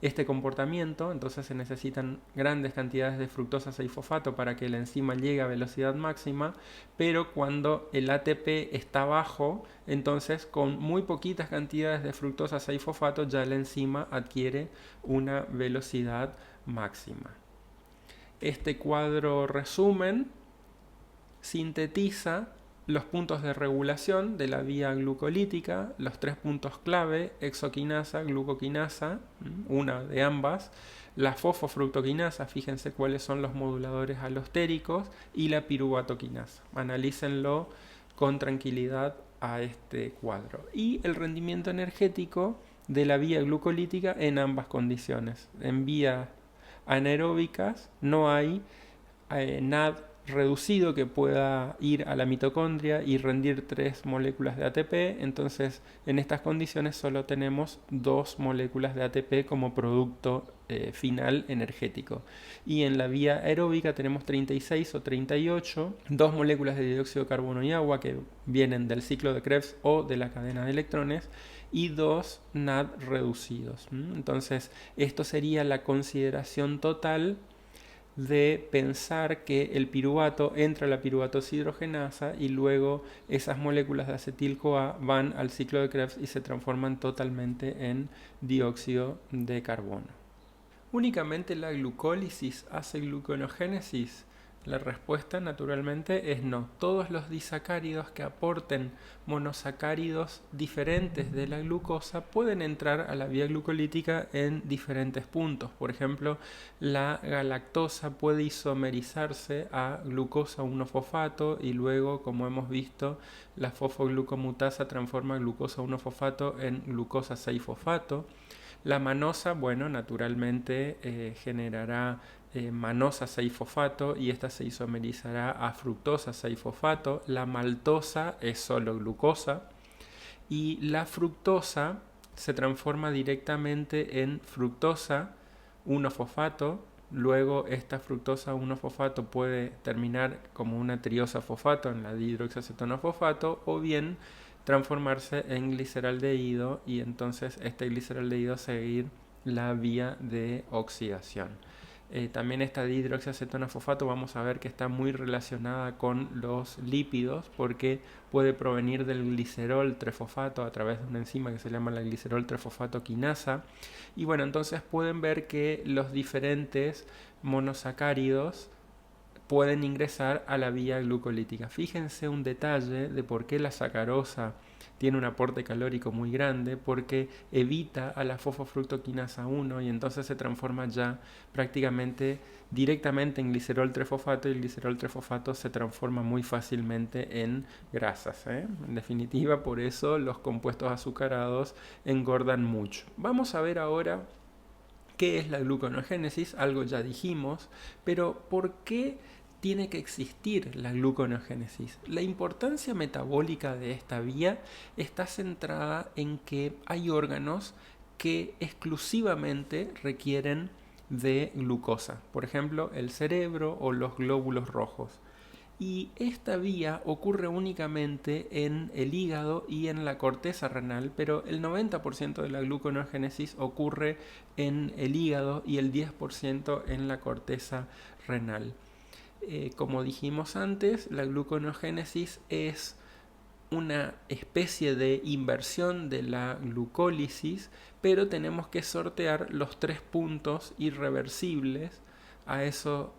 este comportamiento, entonces se necesitan grandes cantidades de fructosa 6-fosfato para que la enzima llegue a velocidad máxima, pero cuando el ATP está bajo, entonces con muy poquitas cantidades de fructosa 6-fosfato ya la enzima adquiere una velocidad máxima. Este cuadro resumen sintetiza los puntos de regulación de la vía glucolítica, los 3 puntos clave, hexoquinasa, glucoquinasa, una de ambas, la fosfofructoquinasa, fíjense cuáles son los moduladores alostéricos, y la piruvatoquinasa. Analícenlo con tranquilidad a este cuadro. Y el rendimiento energético de la vía glucolítica en ambas condiciones. En vías anaeróbicas no hay NAD reducido que pueda ir a la mitocondria y rendir 3 moléculas de ATP. Entonces, en estas condiciones solo tenemos 2 moléculas de ATP como producto final energético. Y en la vía aeróbica tenemos 36 o 38, 2 moléculas de dióxido de carbono y agua que vienen del ciclo de Krebs o de la cadena de electrones, y 2 NAD reducidos. Entonces, esto sería la consideración total de pensar que el piruvato entra a la piruvato hidrogenasa y luego esas moléculas de acetil-CoA van al ciclo de Krebs y se transforman totalmente en dióxido de carbono. ¿Únicamente la glucólisis hace gluconogénesis? La respuesta naturalmente es no. Todos los disacáridos que aporten monosacáridos diferentes de la glucosa pueden entrar a la vía glucolítica en diferentes puntos. Por ejemplo, la galactosa puede isomerizarse a glucosa 1-fosfato y luego, como hemos visto, la fosfoglucomutasa transforma glucosa 1-fosfato en glucosa 6-fosfato. La manosa, bueno, naturalmente generará manosa 6-fosfato y esta se isomerizará a fructosa 6-fosfato. La maltosa es solo glucosa y la fructosa se transforma directamente en fructosa 1-fosfato. Luego esta fructosa 1-fosfato puede terminar como una triosa fosfato en la dihidroxiacetona-fosfato o bien transformarse en gliceraldehído y entonces este gliceraldehído seguir la vía de oxidación. También esta dihidroxiacetona-fosfato vamos a ver que está muy relacionada con los lípidos porque puede provenir del glicerol 3-fosfato a través de una enzima que se llama la glicerol 3-fosfato quinasa. Y bueno, entonces pueden ver que los diferentes monosacáridos pueden ingresar a la vía glucolítica. Fíjense un detalle de por qué la sacarosa tiene un aporte calórico muy grande, porque evita a la fosfofructoquinasa 1 y entonces se transforma ya prácticamente directamente en glicerol 3-fosfato y el glicerol 3-fosfato se transforma muy fácilmente en grasas. En definitiva, por eso los compuestos azucarados engordan mucho. Vamos a ver ahora qué es la gluconogénesis, algo ya dijimos, pero ¿por qué tiene que existir la gluconogénesis? La importancia metabólica de esta vía está centrada en que hay órganos que exclusivamente requieren de glucosa, por ejemplo el cerebro o los glóbulos rojos. Y esta vía ocurre únicamente en el hígado y en la corteza renal, pero el 90% de la gluconogénesis ocurre en el hígado y el 10% en la corteza renal. Como dijimos antes, la gluconogénesis es una especie de inversión de la glucólisis, pero tenemos que sortear los 3 puntos irreversibles. A eso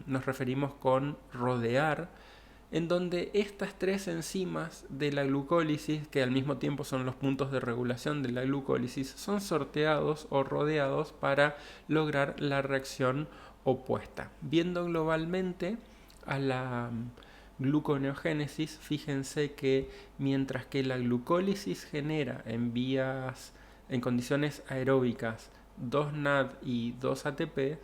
nos referimos con rodear, en donde estas 3 enzimas de la glucólisis, que al mismo tiempo son los puntos de regulación de la glucólisis, son sorteados o rodeados para lograr la reacción opuesta. Viendo globalmente a la gluconeogénesis, fíjense que mientras que la glucólisis genera en condiciones aeróbicas 2 NAD y 2 ATP,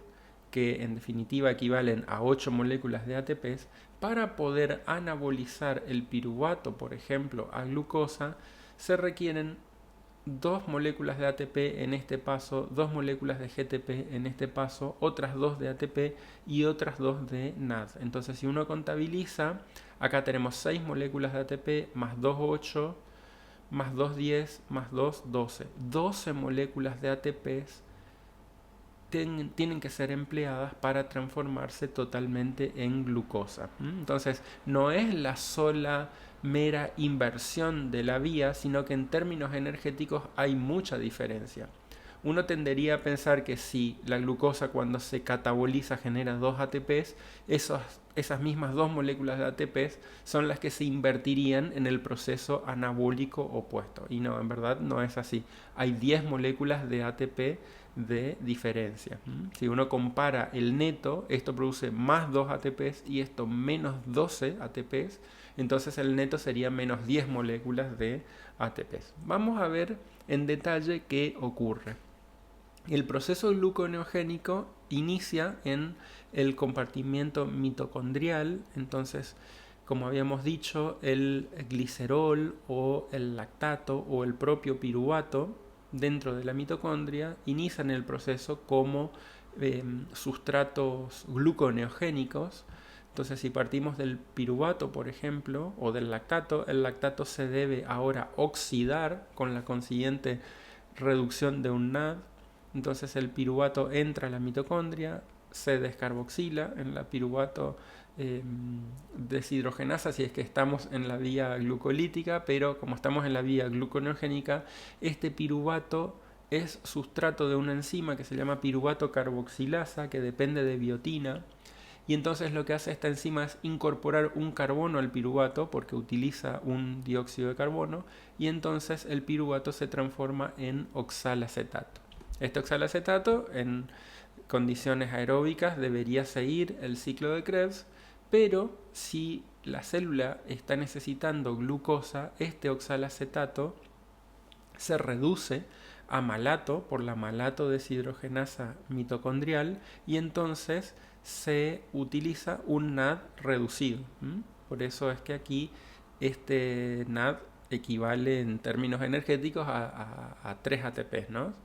que en definitiva equivalen a 8 moléculas de ATP, para poder anabolizar el piruvato, por ejemplo, a glucosa, se requieren 2 moléculas de ATP en este paso, 2 moléculas de GTP en este paso, otras 2 de ATP y otras 2 de NAD. Entonces, si uno contabiliza, acá tenemos 6 moléculas de ATP, más 2, 8, más 2, 10, más 2, 12. 12 moléculas de ATP tienen que ser empleadas para transformarse totalmente en glucosa. Entonces, no es la sola mera inversión de la vía, sino que en términos energéticos hay mucha diferencia. Uno tendería a pensar que si la glucosa cuando se cataboliza genera 2 ATPs, esas mismas 2 moléculas de ATPs son las que se invertirían en el proceso anabólico opuesto. Y no, en verdad no es así. Hay 10 moléculas de ATP de diferencia. Si uno compara el neto, esto produce más 2 ATPs y esto menos 12 ATPs, entonces el neto sería menos 10 moléculas de ATPs. Vamos a ver en detalle qué ocurre. El proceso gluconeogénico inicia en el compartimiento mitocondrial, entonces, como habíamos dicho, el glicerol o el lactato o el propio piruvato dentro de la mitocondria inician el proceso como sustratos gluconeogénicos. Entonces, si partimos del piruvato, por ejemplo, o del lactato, el lactato se debe ahora oxidar con la consiguiente reducción de un NAD. Entonces el piruvato entra a la mitocondria, se descarboxila en la piruvato deshidrogenasa si es que estamos en la vía glucolítica, pero como estamos en la vía gluconeogénica, este piruvato es sustrato de una enzima que se llama piruvato carboxilasa, que depende de biotina, y entonces lo que hace esta enzima es incorporar un carbono al piruvato porque utiliza un dióxido de carbono, y entonces el piruvato se transforma en oxalacetato. Este oxalacetato en condiciones aeróbicas debería seguir el ciclo de Krebs, pero si la célula está necesitando glucosa, este oxalacetato se reduce a malato por la malato deshidrogenasa mitocondrial y entonces se utiliza un NAD reducido. Por eso es que aquí este NAD equivale en términos energéticos a 3 ATPs, ¿no?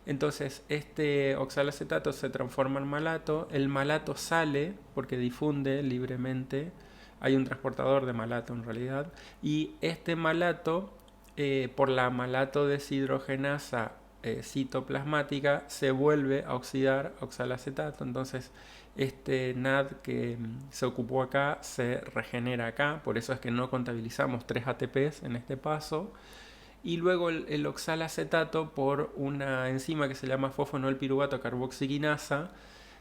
Entonces este oxalacetato se transforma en malato, el malato sale porque difunde libremente, hay un transportador de malato en realidad, y este malato por la malato deshidrogenasa citoplasmática se vuelve a oxidar a oxalacetato, entonces este NAD que se ocupó acá se regenera acá, por eso es que no contabilizamos 3 ATPs en este paso. Y luego el oxalacetato por una enzima que se llama fosfoenolpiruvato carboxiquinasa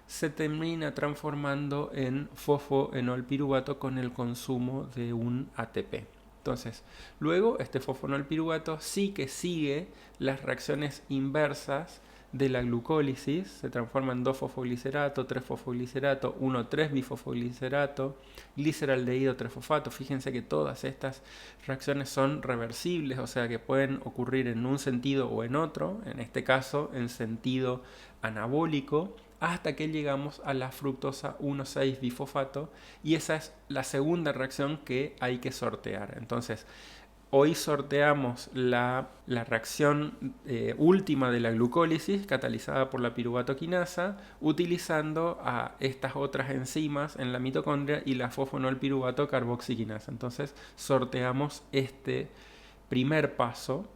se termina transformando en fosfoenolpiruvato con el consumo de un ATP. Entonces, luego este fosfoenolpiruvato sí que sigue las reacciones inversas de la glucólisis, se transforma en 2-fosfoglicerato, 3-fosfoglicerato, 1,3-bifosfoglicerato, gliceraldehído 3-fosfato. Fíjense que todas estas reacciones son reversibles, o sea que pueden ocurrir en un sentido o en otro, en este caso en sentido anabólico, hasta que llegamos a la fructosa 1,6-bifosfato, y esa es la segunda reacción que hay que sortear. Entonces, hoy sorteamos la reacción última de la glucólisis catalizada por la piruvatoquinasa utilizando a estas otras enzimas en la mitocondria y la fosfoenolpiruvato carboxiquinasa. Entonces sorteamos este primer paso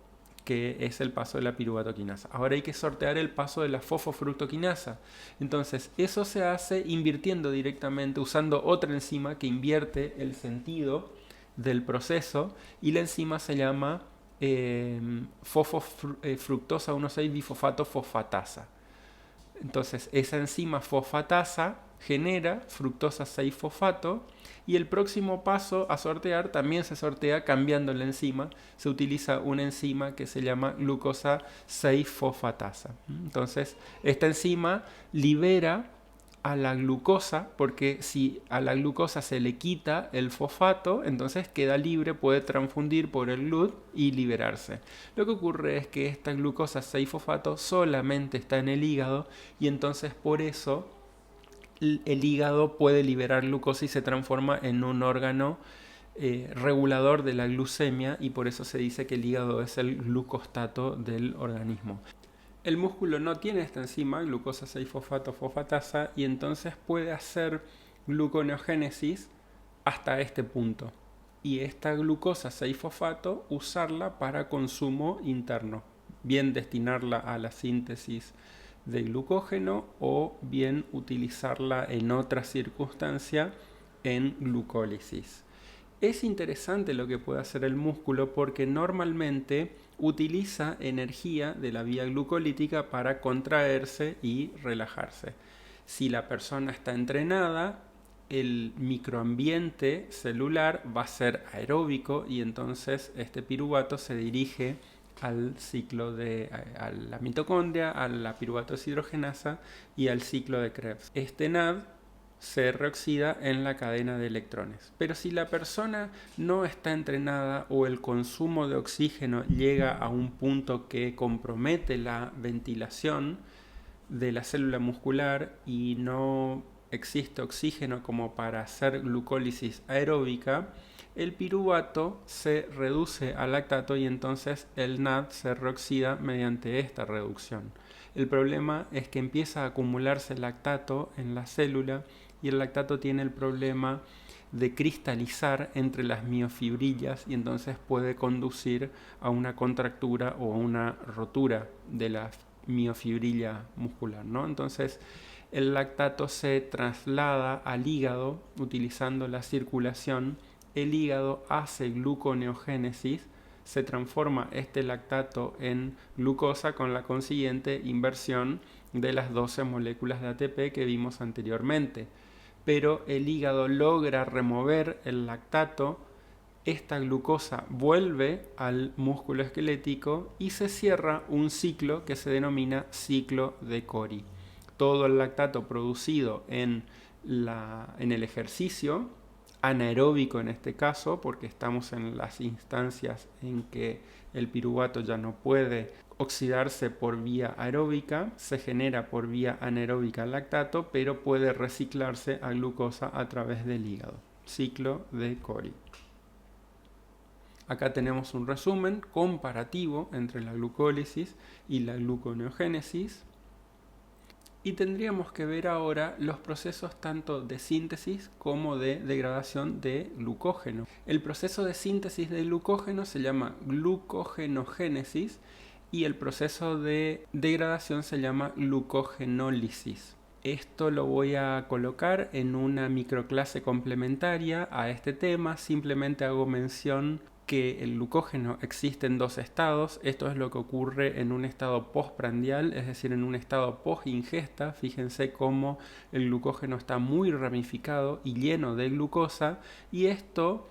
que es el paso de la piruvatoquinasa. Ahora hay que sortear el paso de la fosfofructoquinasa. Entonces eso se hace invirtiendo directamente, usando otra enzima que invierte el sentido del proceso, y la enzima se llama fructosa 1,6-bifosfato fosfatasa. Entonces esa enzima fosfatasa genera fructosa 6-fosfato, y el próximo paso a sortear también se sortea cambiando la enzima. Se utiliza una enzima que se llama glucosa 6-fosfatasa. Entonces esta enzima libera a la glucosa, porque si a la glucosa se le quita el fosfato, entonces queda libre, puede transfundir por el GLUT y liberarse. Lo que ocurre es que esta glucosa 6-fosfato solamente está en el hígado, y entonces por eso el hígado puede liberar glucosa y se transforma en un órgano regulador de la glucemia, y por eso se dice que el hígado es el glucostato del organismo. El músculo no tiene esta enzima, glucosa 6-fosfato fosfatasa, y entonces puede hacer gluconeogénesis hasta este punto. Y esta glucosa 6-fosfato usarla para consumo interno, bien destinarla a la síntesis de glucógeno o bien utilizarla en otra circunstancia en glucólisis. Es interesante lo que puede hacer el músculo porque normalmente utiliza energía de la vía glucolítica para contraerse y relajarse. Si la persona está entrenada, el microambiente celular va a ser aeróbico, y entonces este piruvato se dirige al ciclo a la mitocondria, a la piruvato deshidrogenasa y al ciclo de Krebs. Este NAD se reoxida en la cadena de electrones. Pero si la persona no está entrenada o el consumo de oxígeno llega a un punto que compromete la ventilación de la célula muscular y no existe oxígeno como para hacer glucólisis aeróbica, el piruvato se reduce a lactato y entonces el NAD se reoxida mediante esta reducción. El problema es que empieza a acumularse lactato en la célula y el lactato tiene el problema de cristalizar entre las miofibrillas y entonces puede conducir a una contractura o a una rotura de la miofibrilla muscular, ¿no? Entonces el lactato se traslada al hígado utilizando la circulación. El hígado hace gluconeogénesis, se transforma este lactato en glucosa con la consiguiente inversión de las 12 moléculas de ATP que vimos anteriormente. Pero el hígado logra remover el lactato, esta glucosa vuelve al músculo esquelético y se cierra un ciclo que se denomina ciclo de Cori. Todo el lactato producido en el ejercicio, anaeróbico en este caso, porque estamos en las instancias en que el piruvato ya no puede oxidarse por vía aeróbica, se genera por vía anaeróbica el lactato, pero puede reciclarse a glucosa a través del hígado. Ciclo de Cori. Acá tenemos un resumen comparativo entre la glucólisis y la gluconeogénesis. Y tendríamos que ver ahora los procesos tanto de síntesis como de degradación de glucógeno. El proceso de síntesis de glucógeno se llama glucogenogénesis y el proceso de degradación se llama glucogenólisis. Esto lo voy a colocar en una microclase complementaria a este tema. Simplemente hago mención que el glucógeno existe en dos estados. Esto es lo que ocurre en un estado postprandial, es decir, en un estado post-ingesta. Fíjense cómo el glucógeno está muy ramificado y lleno de glucosa, y esto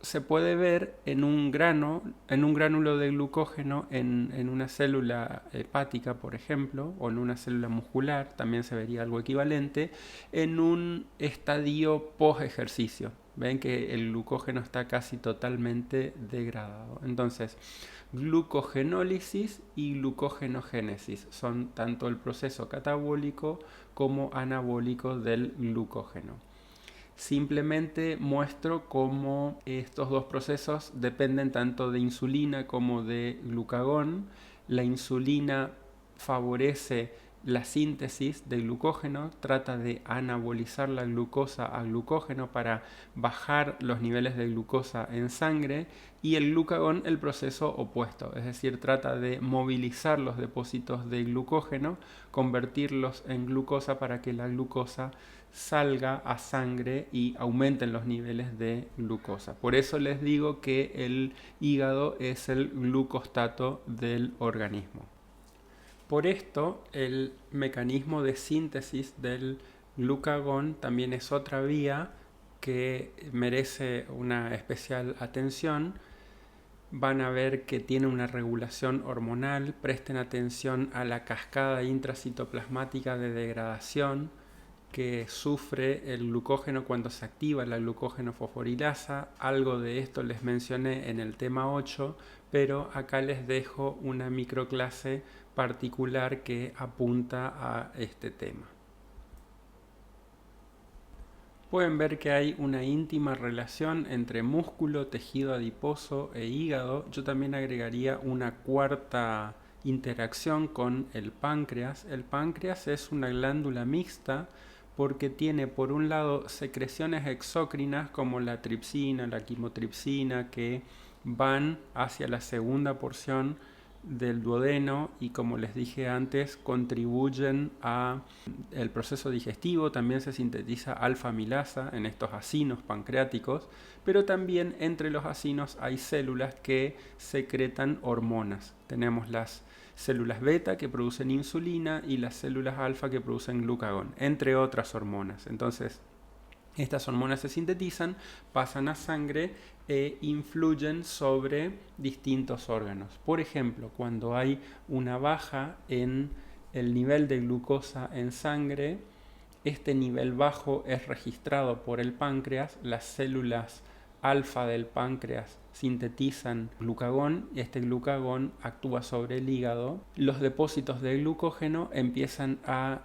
se puede ver en un gránulo de glucógeno en una célula hepática, por ejemplo, o en una célula muscular, también se vería algo equivalente, en un estadio post-ejercicio. Ven que el glucógeno está casi totalmente degradado. Entonces, glucogenólisis y glucogenogénesis son tanto el proceso catabólico como anabólico del glucógeno. Simplemente muestro cómo estos dos procesos dependen tanto de insulina como de glucagón. La insulina favorece la síntesis de glucógeno, trata de anabolizar la glucosa a glucógeno para bajar los niveles de glucosa en sangre, y el glucagón el proceso opuesto, es decir, trata de movilizar los depósitos de glucógeno, convertirlos en glucosa para que la glucosa salga a sangre y aumenten los niveles de glucosa. Por eso les digo que el hígado es el glucostato del organismo. Por esto, el mecanismo de síntesis del glucagón también es otra vía que merece una especial atención. Van a ver que tiene una regulación hormonal. Presten atención a la cascada intracitoplasmática de degradación que sufre el glucógeno cuando se activa la glucógeno fosforilasa. Algo de esto les mencioné en el tema 8, pero acá les dejo una microclase particular que apunta a este tema. Pueden ver que hay una íntima relación entre músculo, tejido adiposo e hígado. Yo también agregaría una cuarta interacción con el páncreas. El páncreas es una glándula mixta porque tiene por un lado secreciones exócrinas como la tripsina, la quimotripsina, que van hacia la segunda porción del duodeno y, como les dije antes, contribuyen a el proceso digestivo. También se sintetiza alfa-amilasa en estos acinos pancreáticos, pero también entre los acinos hay células que secretan hormonas. Tenemos las células beta que producen insulina y las células alfa que producen glucagón, entre otras hormonas. Entonces, estas hormonas se sintetizan, pasan a sangre e influyen sobre distintos órganos. Por ejemplo, cuando hay una baja en el nivel de glucosa en sangre, Este nivel bajo es registrado por el páncreas, las células alfa del páncreas sintetizan glucagón y este glucagón actúa sobre el hígado. Los depósitos de glucógeno empiezan a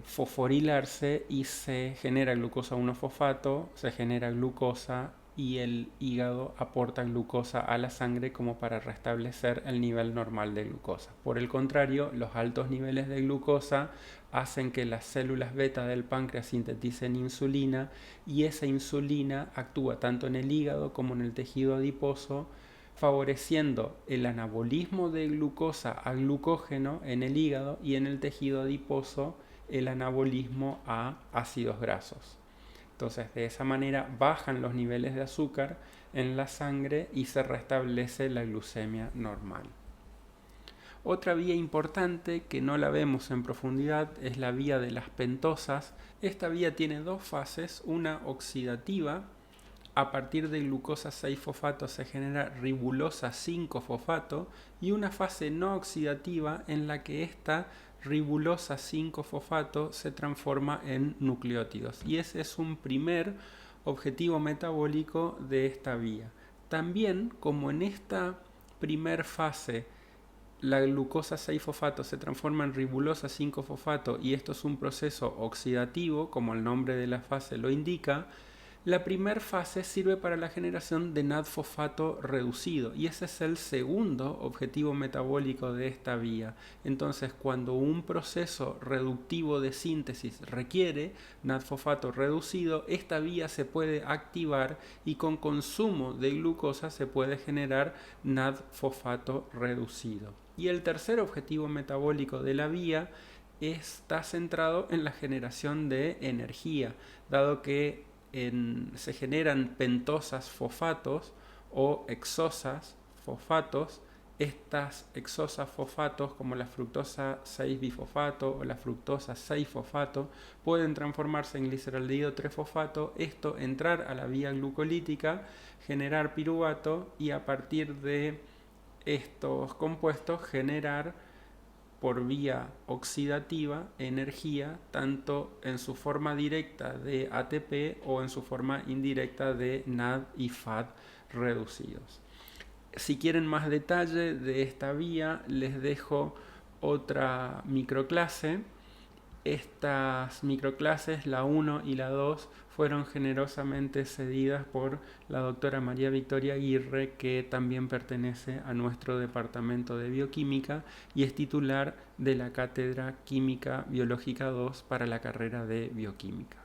fosforilarse y se genera glucosa 1-fosfato, se genera glucosa y el hígado aporta glucosa a la sangre como para restablecer el nivel normal de glucosa. Por el contrario, los altos niveles de glucosa hacen que las células beta del páncreas sinteticen insulina y esa insulina actúa tanto en el hígado como en el tejido adiposo, favoreciendo el anabolismo de glucosa a glucógeno en el hígado y en el tejido adiposo el anabolismo a ácidos grasos. Entonces, de esa manera bajan los niveles de azúcar en la sangre y se restablece la glucemia normal. Otra vía importante que no la vemos en profundidad es la vía de las pentosas. Esta vía tiene dos fases, una oxidativa. A partir de glucosa 6-fosfato se genera ribulosa 5-fosfato y una fase no oxidativa en la que esta ribulosa 5-fosfato se transforma en nucleótidos. Y ese es un primer objetivo metabólico de esta vía. También, como en esta primer fase la glucosa 6-fosfato se transforma en ribulosa 5-fosfato y esto es un proceso oxidativo, como el nombre de la fase lo indica, la primera fase sirve para la generación de NAD-fosfato reducido y ese es el segundo objetivo metabólico de esta vía. Entonces, cuando un proceso reductivo de síntesis requiere NAD-fosfato reducido, esta vía se puede activar y con consumo de glucosa se puede generar NAD-fosfato reducido. Y el tercer objetivo metabólico de la vía está centrado en la generación de energía, dado que se generan pentosas fosfatos o exosas fosfatos. Estas exosas fosfatos, como la fructosa 6-bifosfato o la fructosa 6-fosfato, pueden transformarse en gliceraldehído 3-fosfato, esto entrar a la vía glucolítica, generar piruvato y a partir de estos compuestos generar por vía oxidativa energía tanto en su forma directa de ATP o en su forma indirecta de NAD y FAD reducidos. Si quieren más detalle de esta vía, les dejo otra microclase. Estas microclases, la 1 y la 2, fueron generosamente cedidas por la doctora María Victoria Aguirre, que también pertenece a nuestro departamento de bioquímica y es titular de la cátedra Química Biológica 2 para la carrera de bioquímica.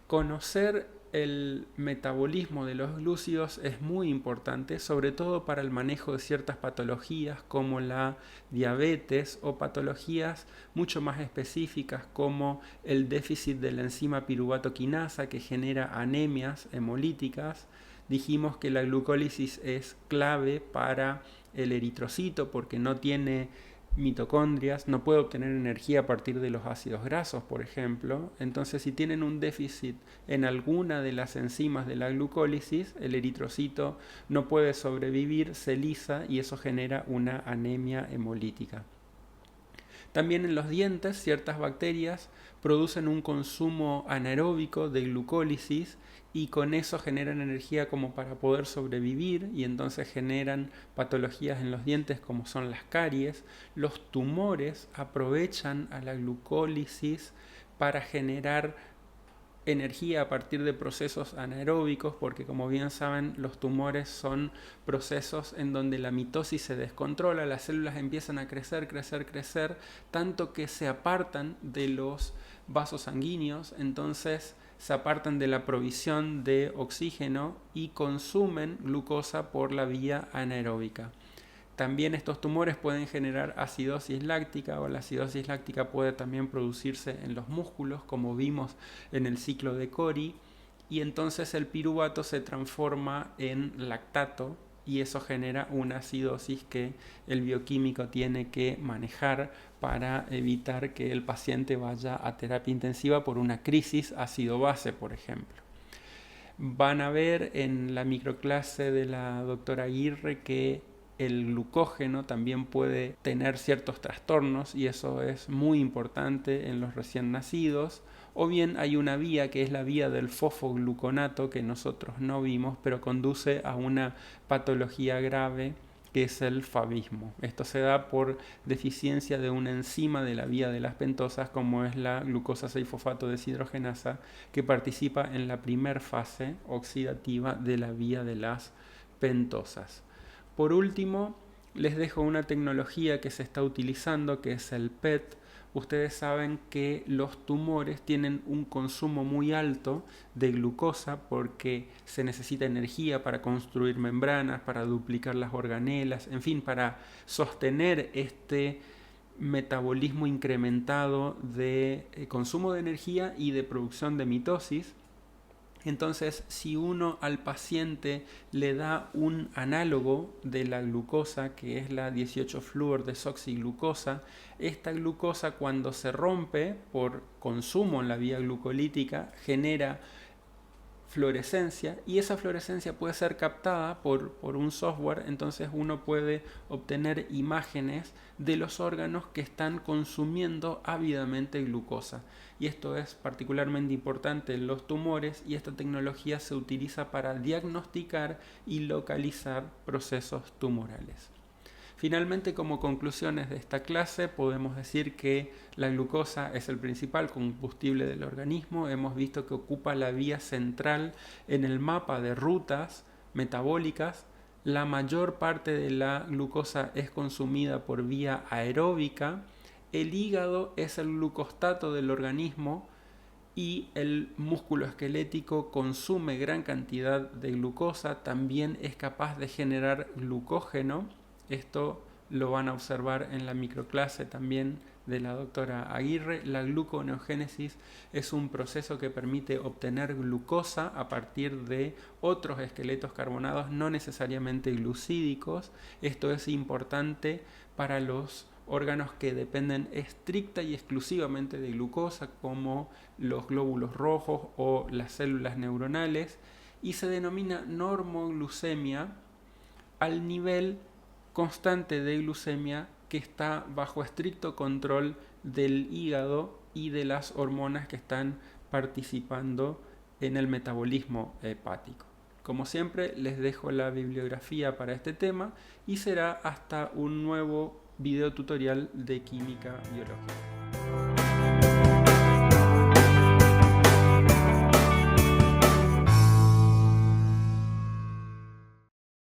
Conocer el metabolismo de los glúcidos es muy importante, sobre todo para el manejo de ciertas patologías como la diabetes o patologías mucho más específicas como el déficit de la enzima piruvato quinasa que genera anemias hemolíticas. Dijimos que la glucólisis es clave para el eritrocito porque no tiene mitocondrias, no puede obtener energía a partir de los ácidos grasos, por ejemplo. Entonces, si tienen un déficit en alguna de las enzimas de la glucólisis, el eritrocito no puede sobrevivir, se lisa y eso genera una anemia hemolítica. También en los dientes, ciertas bacterias producen un consumo anaeróbico de glucólisis y con eso generan energía como para poder sobrevivir y entonces generan patologías en los dientes como son las caries. Los tumores aprovechan a la glucólisis para generar energía a partir de procesos anaeróbicos porque como bien saben los tumores son procesos en donde la mitosis se descontrola, las células empiezan a crecer, tanto que se apartan de los vasos sanguíneos, entonces se apartan de la provisión de oxígeno y consumen glucosa por la vía anaeróbica. También estos tumores pueden generar acidosis láctica o la acidosis láctica puede también producirse en los músculos como vimos en el ciclo de Cori y entonces el piruvato se transforma en lactato y eso genera una acidosis que el bioquímico tiene que manejar para evitar que el paciente vaya a terapia intensiva por una crisis ácido-base, por ejemplo. Van a ver en la microclase de la doctora Aguirre que el glucógeno también puede tener ciertos trastornos y eso es muy importante en los recién nacidos o bien hay una vía que es la vía del fosfogluconato que nosotros no vimos, pero conduce a una patología grave que es el favismo. Esto se da por deficiencia de una enzima de la vía de las pentosas, como es la glucosa 6-fosfato deshidrogenasa, que participa en la primer fase oxidativa de la vía de las pentosas. Por último, les dejo una tecnología que se está utilizando, que es el PET. Ustedes saben que los tumores tienen un consumo muy alto de glucosa porque se necesita energía para construir membranas, para duplicar las organelas, en fin, para sostener este metabolismo incrementado de consumo de energía y de producción de mitosis. Entonces, si uno al paciente le da un análogo de la glucosa, que es la 18-fluorodesoxiglucosa, esta glucosa cuando se rompe por consumo en la vía glucolítica genera fluorescencia, y esa fluorescencia puede ser captada por un software. Entonces uno puede obtener imágenes de los órganos que están consumiendo ávidamente glucosa, y esto es particularmente importante en los tumores, y esta tecnología se utiliza para diagnosticar y localizar procesos tumorales. Finalmente, como conclusiones de esta clase, podemos decir que la glucosa es el principal combustible del organismo. Hemos visto que ocupa la vía central en el mapa de rutas metabólicas. La mayor parte de la glucosa es consumida por vía aeróbica. El hígado es el glucostato del organismo y el músculo esquelético consume gran cantidad de glucosa. También es capaz de generar glucógeno. Esto lo van a observar en la microclase también de la doctora Aguirre. La gluconeogénesis es un proceso que permite obtener glucosa a partir de otros esqueletos carbonados, no necesariamente glucídicos. Esto es importante para los órganos que dependen estricta y exclusivamente de glucosa, como los glóbulos rojos o las células neuronales, y se denomina normoglucemia al nivel constante de glucemia que está bajo estricto control del hígado y de las hormonas que están participando en el metabolismo hepático. Como siempre, les dejo la bibliografía para este tema y será hasta un nuevo video tutorial de química biológica.